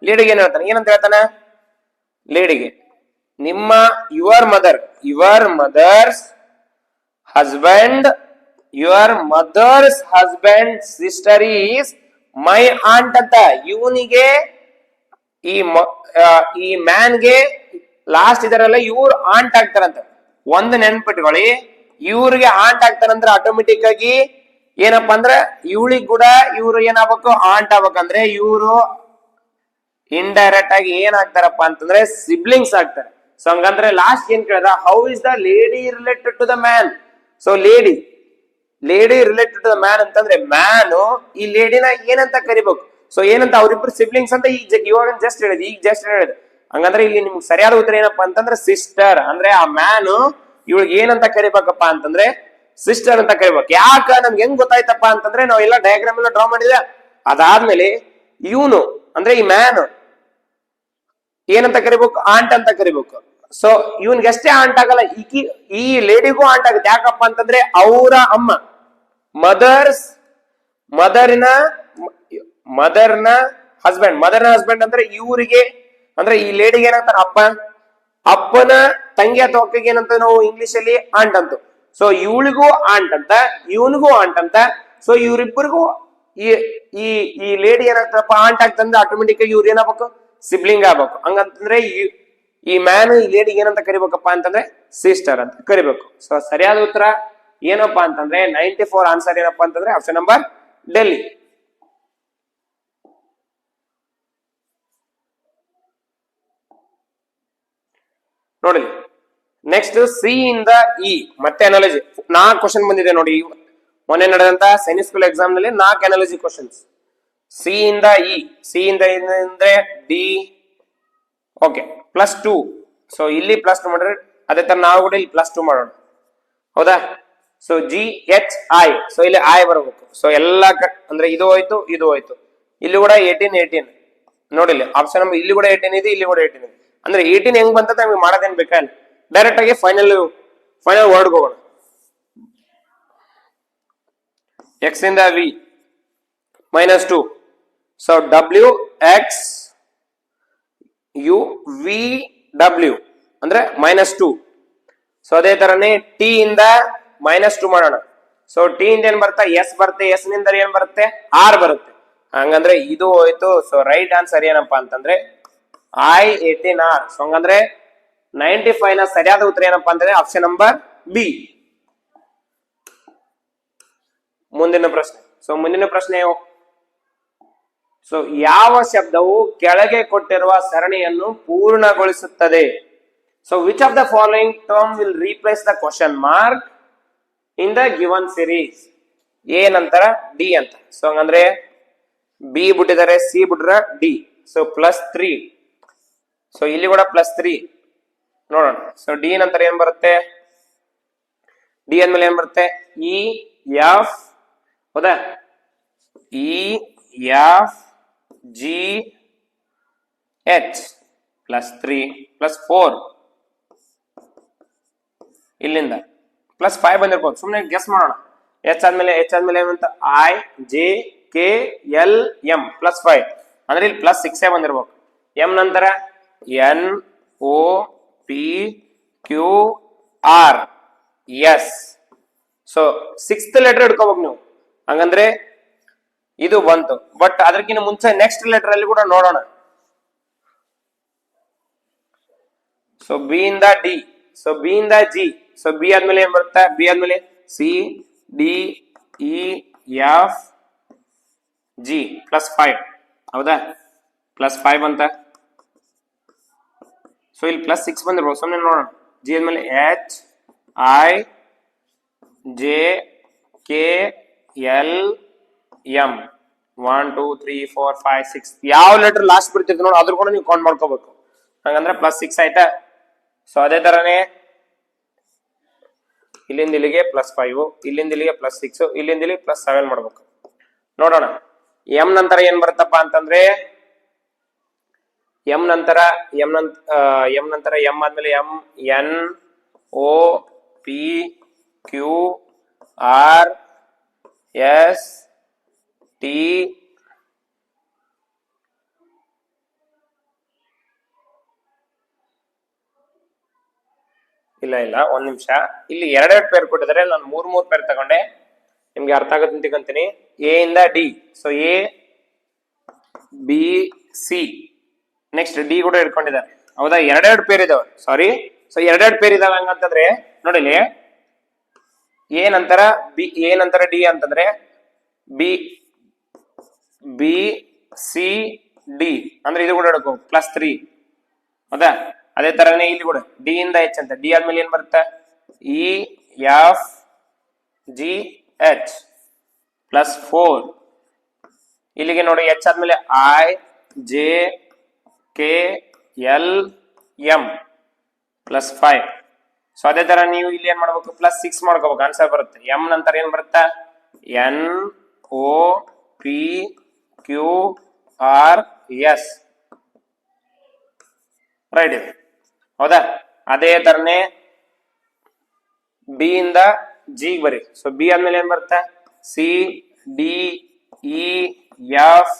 ಲೇಡಿಗೆ ಏನ್ ಹೇಳ್ತಾನೆ? ಏನಂತ ಹೇಳ್ತಾನ? ಲೇಡಿಗೆ ನಿಮ್ಮ your mother's husband, your mother's husband sister is my aunt ಅಂತ ಇವನಿಗೆ, ಈ ಮ್ಯಾನ್ಗೆ ಲಾಸ್ಟ್ ಇದರಲ್ಲ ಇವ್ರು ಆಂಟ್ ಆಗ್ತಾರಂತ. ಒಂದು ನೆನ್ಪಿಟ್ಕೊಳ್ಳಿ, ಇವ್ರಿಗೆ ಆಂಟ್ ಆಗ್ತಾರಂದ್ರೆ ಆಟೋಮೆಟಿಕ್ ಆಗಿ ಏನಪ್ಪಾ ಅಂದ್ರೆ ಇವಳಿಗೆ ಕೂಡ ಇವ್ರು ಏನಾಗ್ಬೇಕು, ಆಂಟ್ ಆಗ್ಬೇಕಂದ್ರೆ ಇವ್ರು ಇಂಡೈರೆಕ್ಟ್ ಆಗಿ ಏನ್ ಆಗ್ತಾರಪ್ಪ ಅಂತಂದ್ರೆ ಸಿಬ್ಲಿಂಗ್ಸ್ ಆಗ್ತಾರೆ. ಸೊ ಹಂಗಂದ್ರೆ ಲಾಸ್ಟ್ ಏನ್ ಕೇಳಿದ, how is the lady related to the man. So lady related to the man ಅಂತಂದ್ರೆ ಮ್ಯಾನು ಈ ಲೇಡಿನ ಏನಂತ ಕರಿಬೇಕು. ಸೊ ಏನಂತ, ಅವ್ರಿಬ್ರು ಸಿಬ್ಲಿಂಗ್ಸ್ ಅಂತ ಇವಾಗ ಜಸ್ಟ್ ಹೇಳಿದ್. ಹಂಗಂದ್ರೆ ಇಲ್ಲಿ ನಿಮ್ಗೆ ಸರಿಯಾದ ಉತ್ತರ ಏನಪ್ಪಾ ಅಂತಂದ್ರೆ ಸಿಸ್ಟರ್. ಅಂದ್ರೆ ಆ ಮ್ಯಾನು ಇವಳಿಗೆ ಏನಂತ ಕರಿಬೇಕಪ್ಪ ಅಂತಂದ್ರೆ ಸಿಸ್ಟರ್ ಅಂತ ಕರಿಬೇಕು. ಯಾಕ ನಮ್ಗೆ ಹೆಂಗ್ ಗೊತ್ತಾಯ್ತಪ್ಪ ಅಂತಂದ್ರೆ ನಾವ್ ಎಲ್ಲ ಡಯಾಗ್ರಾಮ್ ಎಲ್ಲ ಡ್ರಾ ಮಾಡಿದ್ರೆ ಅದಾದ್ಮೇಲೆ ಇವನು ಅಂದ್ರೆ ಈ ಮ್ಯಾನ್ ಏನಂತ ಕರಿಬೇಕು, ಆಂಟ್ ಅಂತ ಕರಿಬೇಕು. ಸೊ ಇವನ್ಗೆ ಅಷ್ಟೇ ಆಂಟ್ ಆಗಲ್ಲ, ಈ ಲೇಡಿಗೂ ಆಂಟ್ ಆಗುತ್ತೆ. ಯಾಕಪ್ಪ ಅಂತಂದ್ರೆ ಅವರ ಅಮ್ಮ ಮದರ್ನ ಹಸ್ಬೆಂಡ್ ಅಂದ್ರೆ ಇವರಿಗೆ ಅಂದ್ರೆ ಈ ಲೇಡಿಗೆ ಏನಂತಾರ ಅಪ್ಪನ ತಂಗಿ ಅಥವಾ ಅಕ್ಕಗೆ ಏನಂತ ನಾವು ಇಂಗ್ಲಿಷ್ ಅಲ್ಲಿ ಆಂಟ್ ಅಂತ. ಸೊ ಇವಳಿಗೂ ಆಂಟ್ ಅಂತ, ಇವನಿಗೂ ಆಂಟ್ ಅಂತ. ಸೊ ಇವ್ರಿಬ್ಬರಿಗೂ ಈ ಲೇಡಿ ಏನಾಗ್ತದಪ್ಪ ಆಂಟ್ ಆಗ್ತಂದ್ರೆ ಆಟೋಮೆಟಿಕ್ ಆಗಿ ಇವ್ರು ಏನಾಗಬೇಕು, ಸಿಬ್ಲಿಂಗ್ ಆಗ್ಬೇಕು. ಹಂಗಂತಂದ್ರೆ ಈ ಮ್ಯಾನ್ ಈ ಲೇಡಿ ಏನಂತ ಕರಿಬೇಕಪ್ಪ ಅಂತಂದ್ರೆ ಸಿಸ್ಟರ್ ಅಂತ ಕರಿಬೇಕು. ಸೊ ಸರಿಯಾದ ಉತ್ತರ ಏನಪ್ಪಾ ಅಂತಂದ್ರೆ 94 ಆನ್ಸರ್ ಏನಪ್ಪಾ ಅಂತಂದ್ರೆ ಆಪ್ಷನ್ ನಂಬರ್ ಡೆಲ್ಲಿ. ನೋಡಿ ನೆಕ್ಸ್ಟ್ ಸಿ ಇಂದ ಇ ಮತ್ತೆ ಅನಾಲಜಿ. 4 ಕ್ವಶನ್ ಬಂದಿದೆ ನೋಡಿ. ಮೊನ್ನೆ ನಡೆದಂತ ಸೈನಿಕ್ ಸ್ಕೂಲ್ ಎಕ್ಸಾಮ್ ನಲ್ಲಿ 4 ಅನಾಲಜಿ ಕ್ವಶನ್ಸ್. ಸಿ ಇಂದ ಅಂದ್ರೆ ಡಿ, ಓಕೆ, +2. ಸೊ ಇಲ್ಲಿ +2 ಮಾಡ್ರೆ ಅದೇ ತರ ನಾವು ಕೂಡ ಇಲ್ಲಿ +2 ಮಾಡೋಣ, ಹೌದಾ. ಸೊ GHI, ಸೊ ಇಲ್ಲಿ ಐ ಬರಬೇಕು. ಸೊ ಎಲ್ಲ ಅಂದ್ರೆ ಇದು ಹೋಯ್ತು, ಇಲ್ಲಿ ಕೂಡ 18 ನೋಡಿಲ್ಲ ಆಪ್ಷನ್ ನಂಬರ್. ಇಲ್ಲಿ ಕೂಡ 18 ಇದೆ, ಇಲ್ಲಿ ಕೂಡ 18 ಇದೆ. ಅಂದ್ರೆ 18 ಹೆಂಗ್ ಬಂತ ನಮ್ಗೆ ಮಾಡೋದೇನ್ ಬೇಕಾಗಿಲ್ಲ, ಡೈರೆಕ್ಟ್ ಆಗಿ ಫೈನಲ್ ವರ್ಡ್ ಹೋಗೋಣ. X ಇಂದ V -2. ಸೊ WX UVW ಅಂದ್ರೆ -2. ಸೊ ಅದೇ ತರನೇ T ಇಂದ -2 ಮಾಡೋಣ. ಸೊ T ಇಂದ ಏನ್ ಬರುತ್ತೆ, S ಬರುತ್ತೆ. S ನಿಂದ ಏನ್ ಬರುತ್ತೆ, R ಬರುತ್ತೆ. ಹಂಗಂದ್ರೆ ಇದು ಹೋಯ್ತು. ಸೊ ರೈಟ್ ಆನ್ಸರ್ ಏನಪ್ಪಾ ಅಂತಂದ್ರೆ I18R. ಸೊ ಹಂಗಂದ್ರೆ 95 ನ ಸರಿಯಾದ ಉತ್ತರ ಏನಪ್ಪಾ ಅಂತಂದ್ರೆ ಆಪ್ಷನ್ ನಂಬರ್ ಬಿ. ಮುಂದಿನ ಪ್ರಶ್ನೆ. ಸೊ ಯಾವ ಶಬ್ದವು ಕೆಳಗೆ ಕೊಟ್ಟಿರುವ ಸರಣಿಯನ್ನು ಪೂರ್ಣಗೊಳಿಸುತ್ತದೆ? So which of the following term will replace the question mark in the given series? A ನಂತರ ಡಿ ಅಂತ. ಸೊ ಹಂಗಂದ್ರೆ ಬಿ ಬಿಟ್ಟಿದ್ದಾರೆ, ಸಿ ಬಿಟ್ರ ಡಿ. ಸೊ +3. ಸೊ ಇಲ್ಲಿ ಕೂಡ +3 ನೋಡೋಣ. ಸೊ ಡಿ ನಂತರ ಏನ್ ಬರುತ್ತೆ, ಡಿ ಅಂದ್ಮೇಲೆ ಏನ್ ಬರುತ್ತೆ, ಇ ಎಫ್, ಹೌದಾ, EF GH +3 +4 ಇಲ್ಲಿಂದ +5 ಬಂದಿರ್ಬೋದು. ಸುಮ್ಮನೆ ಗೆಸ್ ಮಾಡೋಣ. H ಆದ್ಮೇಲೆ ಏನಂತ IJKLM +5 ಅಂದ್ರೆ ಇಲ್ಲಿ +6 ಬಂದಿರ್ಬೇಕು. M ನಂತರ NOPQR ಸೊ 6th ಲೆಟರ್ ಹಿಡ್ಕೋಬೇಕು ನೀವು. ಹಂಗಂದ್ರೆ ಇದು ಬಂತು. ಬಟ್ ಅದಕ್ಕಿಂತ ಮುಂಚೆ ನೆಕ್ಸ್ಟ್ ಲೆಟರ್ ಅಲ್ಲಿ ಕೂಡ ನೋಡೋಣ. ಸೊ ಬಿ ಇಂದ ಡಿ, ಸೊ ಬಿ ಇಂದ ಜಿ. ಸೊ ಬಿ ಆದ್ಮೇಲೆ ಏನ್ ಬರುತ್ತೆ, ಬಿ ಆದ್ಮೇಲೆ CDEFG +5, ಹೌದಾ, +5 ಅಂತ. ಸೊ ಇಲ್ಲಿ +6 ಬಂದಿರ್ಬೋದು. ಸುಮ್ಮನೆ ನೋಡೋಣ. ಜಿ ಆದ್ಮೇಲೆ HIJKLM 1 2 3 4 5 6 ಯಾವ ಲೆಟರ್ ಲಾಸ್ಟ್ ಬರ್ತಿರ್ತದೆ ನೋಡಿ ಅದ್ರ ಕೂಡ ನೀವು ಕೌಂಟ್ ಮಾಡ್ಕೋಬೇಕು. ಹಂಗಂದ್ರೆ +6 ಆಯ್ತಾ. ಸೊ ಅದೇ ತರನೇ ಇಲ್ಲಿಂದ ಇಲ್ಲಿಗೆ +5, ಇಲ್ಲಿಂದ ಇಲ್ಲಿಗೆ +6, ಇಲ್ಲಿಂದ ಇಲ್ಲಿಗೆ +7 ಮಾಡ್ಬೇಕು. ನೋಡೋಣ ಎಂ ನಂತರ ಏನ್ ಬರುತ್ತಪ್ಪ ಅಂತಂದ್ರೆ ಎಂ ನಂತರ ಎಂ ಆದ್ಮೇಲೆ NOPQRST ಇಲ್ಲ ಒಂದ್ ನಿಮಿಷ. ಇಲ್ಲಿ 2 ಪೇರ್ ಕೊಟ್ಟಿದ್ದಾರೆ, ನಾನು 3 ಪೇರ್ ತಗೊಂಡೆ. ನಿಮ್ಗೆ ಅರ್ಥ ಆಗುತ್ತೆ ಅಂತ ತಿಳ್ಕೊಂತೀನಿ. ಎ ಇಂದ D, so A B C, next D ಕೂಡ ಇಟ್ಕೊಂಡಿದ್ದಾರೆ. ಹೌದಾ, ಎರಡೆರಡು ಪೇರ್ ಇದಾವೆ. ಸಾರಿ, ಸೊ ಎರಡೆರಡು ಪೇರ್ ಇದಾವೆ ಹಂಗಂತಂದ್ರೆ ನೋಡಿಲಿ, ಎ ನಂತರ ಬಿ, ಎ ನಂತರ ಡಿ ಅಂತಂದ್ರೆ ಬಿ ಬಿ ಸಿ ಡಿ ಅಂದ್ರೆ ಇದು ಕೂಡ ಹಿಡ್ಕೋ +3. ಹೌದಾ, ಅದೇ ತರನೇ ಇಲ್ಲಿ ಕೂಡ ಡಿ ಇಂದ ಎಚ್ ಅಂತ, ಡಿ ಆದ್ಮೇಲೆ ಏನ್ ಬರುತ್ತೆ ಇ ಎಫ್ ಜಿ ಎಚ್ +4. ಇಲ್ಲಿಗೆ ನೋಡಿ ಎಚ್ ಆದ್ಮೇಲೆ I J K L M +5. So ಅದೇ ತರ ನೀವು ಇಲ್ಲಿ ಏನ್ ಮಾಡ್ಬೇಕು, +6 ಮಾಡ್ಕೋಬೇಕು, ಆನ್ಸರ್ ಬರುತ್ತೆ. ಎಂ ನಂತರ ಏನ್ ಬರುತ್ತೆ N O P Q R S, right ಇದೆ. ಹೌದಾ, ಅದೇ ತರನೇ ಬಿ ಇಂದ ಜಿ ಬರಿ. ಸೊ ಬಿ ಆದ್ಮೇಲೆ ಏನ್ ಬರುತ್ತೆ C D E F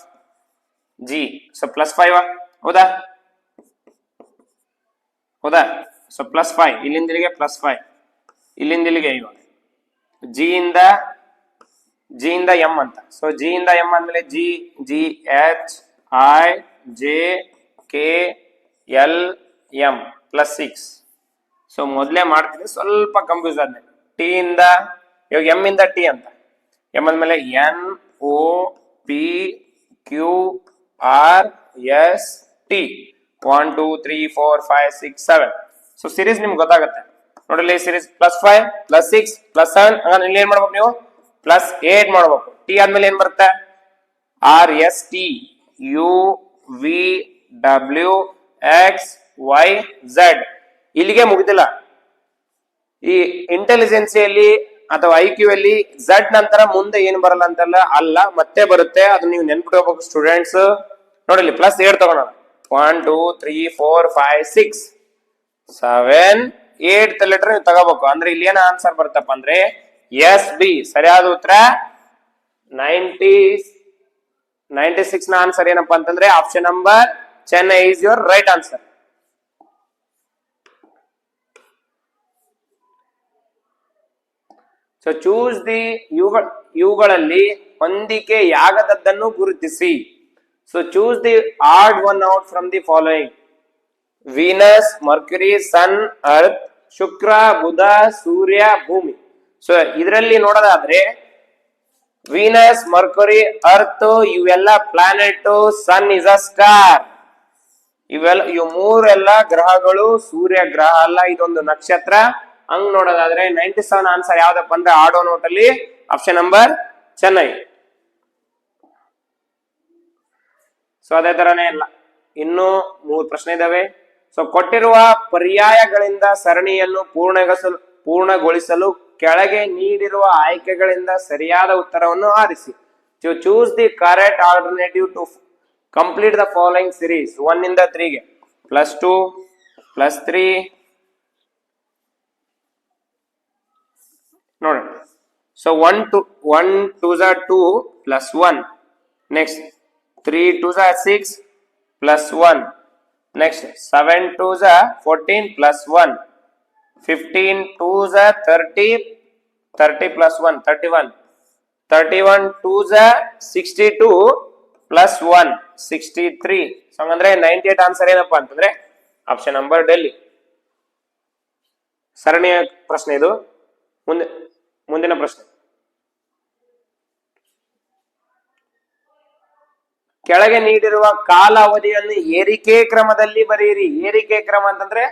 G, so +5. ಹೌದಾ ಹೌದಾ, ಸೊ +5 ಇಲ್ಲಿಂದ ಇಲ್ಲಿಗೆ +5, ಇಲ್ಲಿಂದ ಇಲ್ಲಿಗೆ ಇವಾಗ ಜಿ ಇಂದ ಎಂ ಅಂತ. ಸೊ ಜಿ ಇಂದ ಎಂ ಆದ್ಮೇಲೆ G G H I J K L M +6. So ಮೊದಲೇ ಮಾಡ್ತೀನಿ, ಸ್ವಲ್ಪ ಕನ್ಫ್ಯೂಸ್ ಆದ್ಮೇಲೆ ಟಿ ಇಂದ ಇವಾಗ ಎಂ ಇಂದ ಟಿ ಅಂತ, ಎಂ ಆದ್ಮೇಲೆ N O P Q R S T 1 2 3 4 5 6 7. So series ನಿಮ್ಗೆ ಗೊತ್ತಾಗುತ್ತೆ ನೋಡಲಿ, ಸೀರೀಸ್ +5 +6 +7. ಹಂಗಂದ್ರೆ ಇಲ್ಲಿ ಏನ್ ಮಾಡ್ಬೇಕು ನೀವು +8 ಮಾಡ್ಬೇಕು. ಟಿ ಆದ್ಮೇಲೆ ಏನ್ ಬರುತ್ತೆ R S T U V W X Y Z. ಇಲ್ಲಿಗೆ ಮುಗಿದಿಲ್ಲ. ಈ ಇಂಟೆಲಿಜೆನ್ಸಿಯಲ್ಲಿ ಅಥವಾ IQ ಅಲ್ಲಿ ಝೆಡ್ ನಂತರ ಮುಂದೆ ಏನು ಬರಲ್ಲ ಅಂತಲ್ಲ, ಅಲ್ಲ ಮತ್ತೆ ಬರುತ್ತೆ. ಅದು ನೀವು ನೆನ್ಪಿಟ್ಕೋಬೇಕು ಸ್ಟೂಡೆಂಟ್ಸ್. ನೋಡಿಲಿ +8 ತಗೋಣ. 1 2 3 4 5 6 7 8th ಲೆಟರ್ ನೀವು ತಗೋಬೇಕು. ಅಂದ್ರೆ ಇಲ್ಲಿ ಏನ ಆನ್ಸರ್ ಬರುತ್ತಪ್ಪ ಅಂದ್ರೆ ಎಸ್ ಬಿ. ಸರಿಯಾದ ಉತ್ತರ 96 ನ ಆನ್ಸರ್ ಏನಪ್ಪಾ ಅಂತಂದ್ರೆ option number Chennai is your right answer. So choose the, ಇವುಗಳಲ್ಲಿ ಹೊಂದಿಕೆಯಾಗದದ್ದನ್ನು ಗುರುತಿಸಿ. So choose the odd one out from the following: Venus, Mercury, sun, Earth, ಶುಕ್ರ, ಬುಧ, ಸೂರ್ಯ, ಭೂಮಿ. ಸೊ ಇದರಲ್ಲಿ ನೋಡೋದಾದ್ರೆ ವೀನಸ್, ಮರ್ಕ್ಯುರಿ, ಅರ್ತ್ ಇವೆಲ್ಲ planet, sun is a star. ಇವು ಮೂರೆಲ್ಲ ಗ್ರಹಗಳು, ಸೂರ್ಯ ಗ್ರಹ ಅಲ್ಲ, ಇದೊಂದು ನಕ್ಷತ್ರ. ಹಂಗ್ ನೋಡೋದಾದ್ರೆ 97 ಆನ್ಸರ್ ಯಾವ್ದಪ್ಪ ಅಂದ್ರೆ ಆಡೋ ನೋಟ್ ಅಲ್ಲಿ ಆಪ್ಷನ್ ನಂಬರ್ ಚೆನ್ನೈ. ಸೊ ಅದೇ ತರನೇ ಇಲ್ಲ, ಇನ್ನೂ 3 ಪ್ರಶ್ನೆ ಇದಾವೆ. ಸೊ ಕೊಟ್ಟಿರುವ ಪರ್ಯಾಯಗಳಿಂದ ಸರಣಿಯನ್ನು ಪೂರ್ಣಗೊಳಿಸಲು ಕೆಳಗೆ ನೀಡಿರುವ ಆಯ್ಕೆಗಳಿಂದ ಸರಿಯಾದ ಉತ್ತರವನ್ನು ಆರಿಸಿ. Choose the correct alternative to complete the following series. 1 ಇಂದ 3 ಗೆ +2 +3 ನೋಡಿ. So 1 2s are 2 +1. Next 3 2s are 6 +1. Next 7 2s are 14 +1. 15 2s are 30 +1 31. 31 2s are 62 +1 63. So ಹಂಗಂದ್ರೆ 98 ಆನ್ಸರ್ ಏನಪ್ಪಾ ಅಂತಂದ್ರೆ ಆಪ್ಷನ್ ನಂಬರ್ ಡೆಲ್ಲಿ. ಸರಣಿಯ ಪ್ರಶ್ನೆ ಇದು. ಮುಂದಿನ ಪ್ರಶ್ನೆ, ಕೆಳಗೆ ನೀಡಿರುವ ಕಾಲಾವಧಿಯನ್ನು ಏರಿಕೆ ಕ್ರಮದಲ್ಲಿ ಬರೆಯಿರಿ. ಏರಿಕೆ ಕ್ರಮ ಅಂತಂದ್ರೆ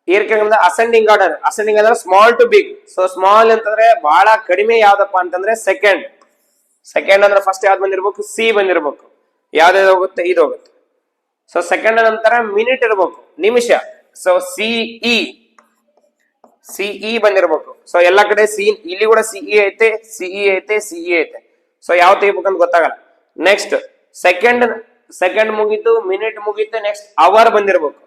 ಏರಿಕೆ ಕ್ರಮದ ಅಸೆಂಡಿಂಗ್ ಆರ್ಡರ್. ಅಸೆಂಡಿಂಗ್ ಅಂದ್ರೆ small to big. So small ಅಂತಂದ್ರೆ ಬಹಳ ಕಡಿಮೆ ಯಾವ್ದಪ್ಪ ಅಂತಂದ್ರೆ ಸೆಕೆಂಡ್ ಅಂದ್ರೆ ಫಸ್ಟ್ ಯಾವ್ದು ಬಂದಿರ್ಬೇಕು, ಸಿ ಬಂದಿರ್ಬೇಕು. ಯಾವ್ದು ಹೋಗುತ್ತೆ, ಇದು ಹೋಗುತ್ತೆ. ಸೊ ಸೆಕೆಂಡ್ ನಂತರ ಮಿನಿಟ್ ಇರ್ಬೇಕು, ನಿಮಿಷ. So CE ಬಂದಿರ್ಬೇಕು. ಸೊ ಎಲ್ಲಾ ಕಡೆ ಸಿ, ಇಲ್ಲಿ ಕೂಡ ಸಿಇ ಐತೆ, ಸಿಇ ಐತೆ. ಸೊ ಯಾವ ತೆಗಿಬೇಕಂತ ಗೊತ್ತಾಗಲ್ಲ. ನೆಕ್ಸ್ಟ್ ಸೆಕೆಂಡ್ ಮುಗೀತು, ಮಿನಿಟ್ ಮುಗೀತು, ನೆಕ್ಸ್ಟ್ ಅವರ್ ಬಂದಿರ್ಬೇಕು.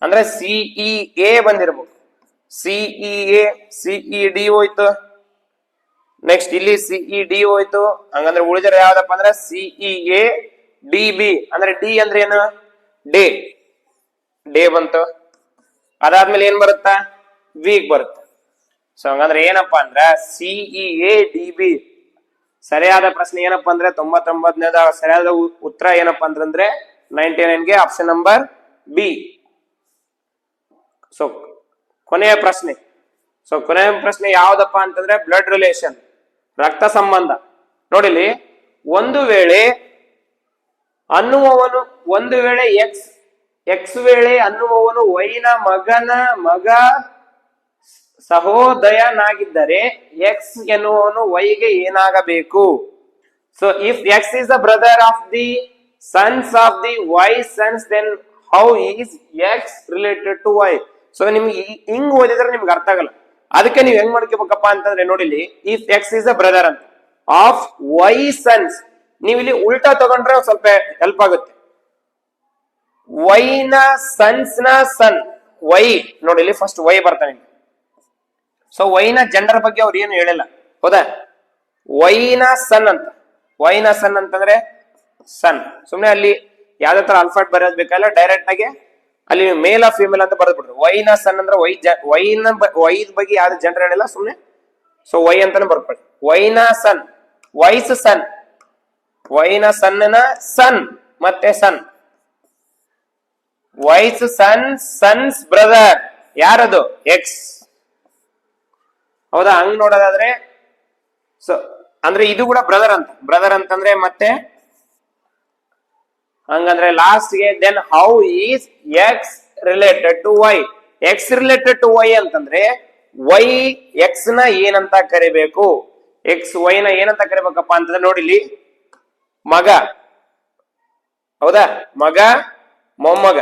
ಅಂದ್ರೆ ಸಿಇಎ ಬಂದಿರ್ಬೇಕು. ಸಿಇಡಿ ಹೋಯ್ತು. ನೆಕ್ಸ್ಟ್ ಇಲ್ಲಿ ಸಿಇಡಿ ಹೋಯ್ತು. ಹಂಗಂದ್ರೆ ಉಳಿದಿರ ಯಾವ್ದಪ್ಪ ಅಂದ್ರೆ ಸಿಇಎ ಡಿಬಿ. ಅಂದ್ರೆ ಡಿ ಅಂದ್ರೆ ಏನು, ಡೇ ಬಂತು. ಅದಾದ್ಮೇಲೆ ಏನ್ ಬರುತ್ತಾ, ವೀಕ್ ಬರುತ್ತೆ. ಸೊ ಹಂಗಂದ್ರೆ ಏನಪ್ಪಾ ಅಂದ್ರ ಸಿಇಎ ಡಿಬಿ. ಸರಿಯಾದ ಪ್ರಶ್ನೆ ಏನಪ್ಪಾ ಅಂದ್ರೆ 99ನೇದ ಸರಿಯಾದ ಉತ್ತರ ಏನಪ್ಪಾ ಅಂತಂದ್ರೆ 99ಗೆ ಆಪ್ಷನ್ ನಂಬರ್ ಬಿ. ಸೊ ಕೊನೆಯ ಪ್ರಶ್ನೆ. ಸೊ ಕೊನೆಯ ಪ್ರಶ್ನೆ ಯಾವ್ದಪ್ಪ ಅಂತಂದ್ರೆ ಬ್ಲಡ್ ರಿಲೇಷನ್, ರಕ್ತ ಸಂಬಂಧ. ನೋಡಿಲಿ, ಒಂದು ವೇಳೆ ಎಕ್ಸ್ ವೇಳೆ ಅನ್ನುವವನು ವೈನ ಮಗ ಸಹೋದಯನಾಗಿದ್ದರೆ ಎಕ್ಸ್ ಎನ್ನುವವನು ವೈಗೆ ಏನಾಗಬೇಕು? So if X is the brother of the sons of the Y sons, then how is X related to Y? So ನಿಮ್ಗೆ ಹಿಂಗ್ ಓದಿದ್ರೆ ನಿಮ್ಗೆ ಅರ್ಥ ಆಗಲ್ಲ. ಅದಕ್ಕೆ ನೀವು ಹೆಂಗ್ ಮಾಡ್ಕೋಬೇಕಪ್ಪ ಅಂತಂದ್ರೆ, ನೋಡಿಲಿ, if X is the brother ಅಂತ ಆಫ್ ವೈ ಸನ್ಸ್, ನೀವು ಇಲ್ಲಿ ಉಲ್ಟಾ ತಗೊಂಡ್ರೆ ಸ್ವಲ್ಪ ಹೆಲ್ಪ್ ಆಗುತ್ತೆ. ವೈನ ಸನ್ಸ್ ನ ಸನ್, ವೈ ನೋಡಿಲಿ, ಫಸ್ಟ್ ವೈ ಬರ್ತಾನೆ. ಸೊ ವೈನ ಜೆಂಡರ್ ಬಗ್ಗೆ ಅವ್ರು ಏನು ಹೇಳಿಲ್ಲ, ಹೌದಾ? ವೈನ ಸನ್ ಅಂತ, ವೈನ ಸನ್ ಅಂತಂದ್ರೆ ಸನ್. ಸುಮ್ನೆ ಅಲ್ಲಿ ಯಾವ್ದೇ ತರ ಅಲ್ಫಾಟ್ ಬರೋದ್ ಬೇಕಲ್ಲ, ಡೈರೆಕ್ಟ್ ಆಗಿ ಅಲ್ಲಿ ಮೇಲ್ ಆಫ್ ಫಿಮೇಲ್ ಅಂತ ಬರೆದ್ ಬಿಡ್ರಿ. ವೈನ ಸನ್ ಅಂದ್ರೆ ವೈದ್ ಬಗ್ಗೆ ಯಾವ್ದು ಜೆಂಡರ್ ಹೇಳಿಲ್ಲ, ಸುಮ್ನೆ ಸೊ ವೈ ಅಂತಾನೆ ಬರ್ಕೊಳ್ಳಿ. ವೈನ ಸನ್, ವೈಸ್ ಸನ್, ವೈನ ಸನ್ನ ಸನ್ ಮತ್ತೆ ಸನ್, ವೈಸ್ ಸನ್, ಸನ್ಸ್ ಬ್ರದರ್ ಯಾರದು? ಎಕ್ಸ್. ಹೌದಾ? ಹಂಗ್ ನೋಡೋದಾದ್ರೆ ಸೊ ಅಂದ್ರೆ ಇದು ಕೂಡ ಬ್ರದರ್ ಅಂತಂದ್ರೆ ಮತ್ತೆ ಹಂಗಂದ್ರೆ ಲಾಸ್ಟ್ಗೆ then how is X related to Y? X related to Y ಅಂತಂದ್ರೆ ವೈ ಎಕ್ಸ್ ನ ಏನಂತ ಕರಿಬೇಕು? ಎಕ್ಸ್ ವೈ ನ ಏನಂತ ಕರಿಬೇಕಪ್ಪ ಅಂತಂದ್ರೆ, ನೋಡಿಲಿ, ಮಗ, ಹೌದಾ? ಮಗ, ಮೊಮ್ಮಗ.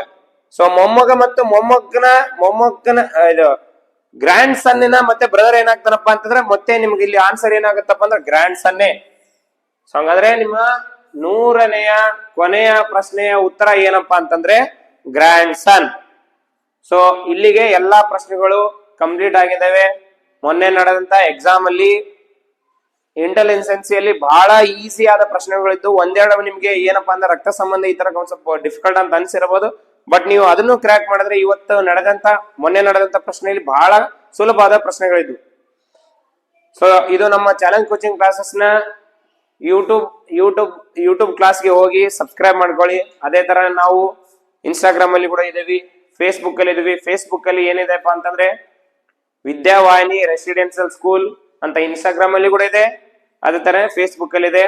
ಸೊ ಮೊಮ್ಮಗ ಮತ್ತು ಮೊಮ್ಮಗನ ಇದು ಗ್ರ್ಯಾಂಡ್ ಸನ್ನಿನ ಮತ್ತೆ ಬ್ರದರ್ ಏನಾಗ್ತಾನಪ್ಪ ಅಂತಂದ್ರೆ, ಮತ್ತೆ ನಿಮ್ಗೆ ಇಲ್ಲಿ ಆನ್ಸರ್ ಏನಾಗುತ್ತಪ್ಪ ಅಂದ್ರೆ ಗ್ರ್ಯಾಂಡ್ ಸನ್ನೇ. ಸೊ ಹಂಗಾದ್ರೆ ನಿಮ್ಮ 100ನೆಯ ಕೊನೆಯ ಪ್ರಶ್ನೆಯ ಉತ್ತರ ಏನಪ್ಪಾ ಅಂತಂದ್ರೆ ಗ್ರ್ಯಾಂಡ್ ಸನ್. ಸೊ ಇಲ್ಲಿಗೆ ಎಲ್ಲಾ ಪ್ರಶ್ನೆಗಳು ಕಂಪ್ಲೀಟ್ ಆಗಿದ್ದಾವೆ. ಮೊನ್ನೆ ನಡೆದಂತ ಎಕ್ಸಾಮ್ ಅಲ್ಲಿ ಇಂಟೆಲಿಜೆನ್ಸಿಯಲ್ಲಿ ಬಹಳ ಈಸಿ ಆದ ಪ್ರಶ್ನೆಗಳಿದ್ದು, ಒಂದೆರಡು ನಿಮ್ಗೆ ಏನಪ್ಪಾ ಅಂದ್ರೆ ರಕ್ತ ಸಂಬಂಧ ಈ ತರ ಒಂದ್ ಸ್ವಲ್ಪ ಡಿಫಿಕಲ್ಟ್ ಅಂತ ಅನ್ಸಿರಬಹುದು. ಬಟ್ ನೀವು ಅದನ್ನು ಕ್ರ್ಯಾಕ್ ಮಾಡಿದ್ರೆ ಮೊನ್ನೆ ನಡೆದಂತ ಪ್ರಶ್ನೆಯಲ್ಲಿ ಬಹಳ ಸುಲಭವಾದ ಪ್ರಶ್ನೆಗಳಿದ್ವು. ಸೊ ಇದು ನಮ್ಮ ಚಾಲೆಂಜ್ ಕೋಚಿಂಗ್ ಕ್ಲಾಸಸ್ ನ ಯೂಟ್ಯೂಬ್ ಕ್ಲಾಸ್ಗೆ ಹೋಗಿ ಸಬ್ಸ್ಕ್ರೈಬ್ ಮಾಡ್ಕೊಳ್ಳಿ. ಅದೇ ತರ ನಾವು ಇನ್ಸ್ಟಾಗ್ರಾಮ್ ಅಲ್ಲಿ ಕೂಡ ಇದೀವಿ, ಫೇಸ್ಬುಕ್ ಅಲ್ಲಿ ಇದೀವಿ. ಫೇಸ್ಬುಕ್ ಅಲ್ಲಿ ಏನಿದೆಪ್ಪ ಅಂತಂದ್ರೆ ವಿದ್ಯಾವಾಹಿನಿ ರೆಸಿಡೆನ್ಸಿಯಲ್ ಸ್ಕೂಲ್ ಅಂತ ಇನ್ಸ್ಟಾಗ್ರಾಮ್ ಅಲ್ಲಿ ಕೂಡ ಇದೆ, ಅದೇ ತರ ಫೇಸ್ಬುಕ್ ಅಲ್ಲಿ ಇದೆ.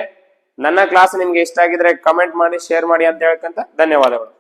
ನನ್ನ ಕ್ಲಾಸ್ ನಿಮ್ಗೆ ಇಷ್ಟ ಆಗಿದ್ರೆ ಕಮೆಂಟ್ ಮಾಡಿ, ಶೇರ್ ಮಾಡಿ ಅಂತ ಹೇಳ್ಕಂತ ಧನ್ಯವಾದಗಳು.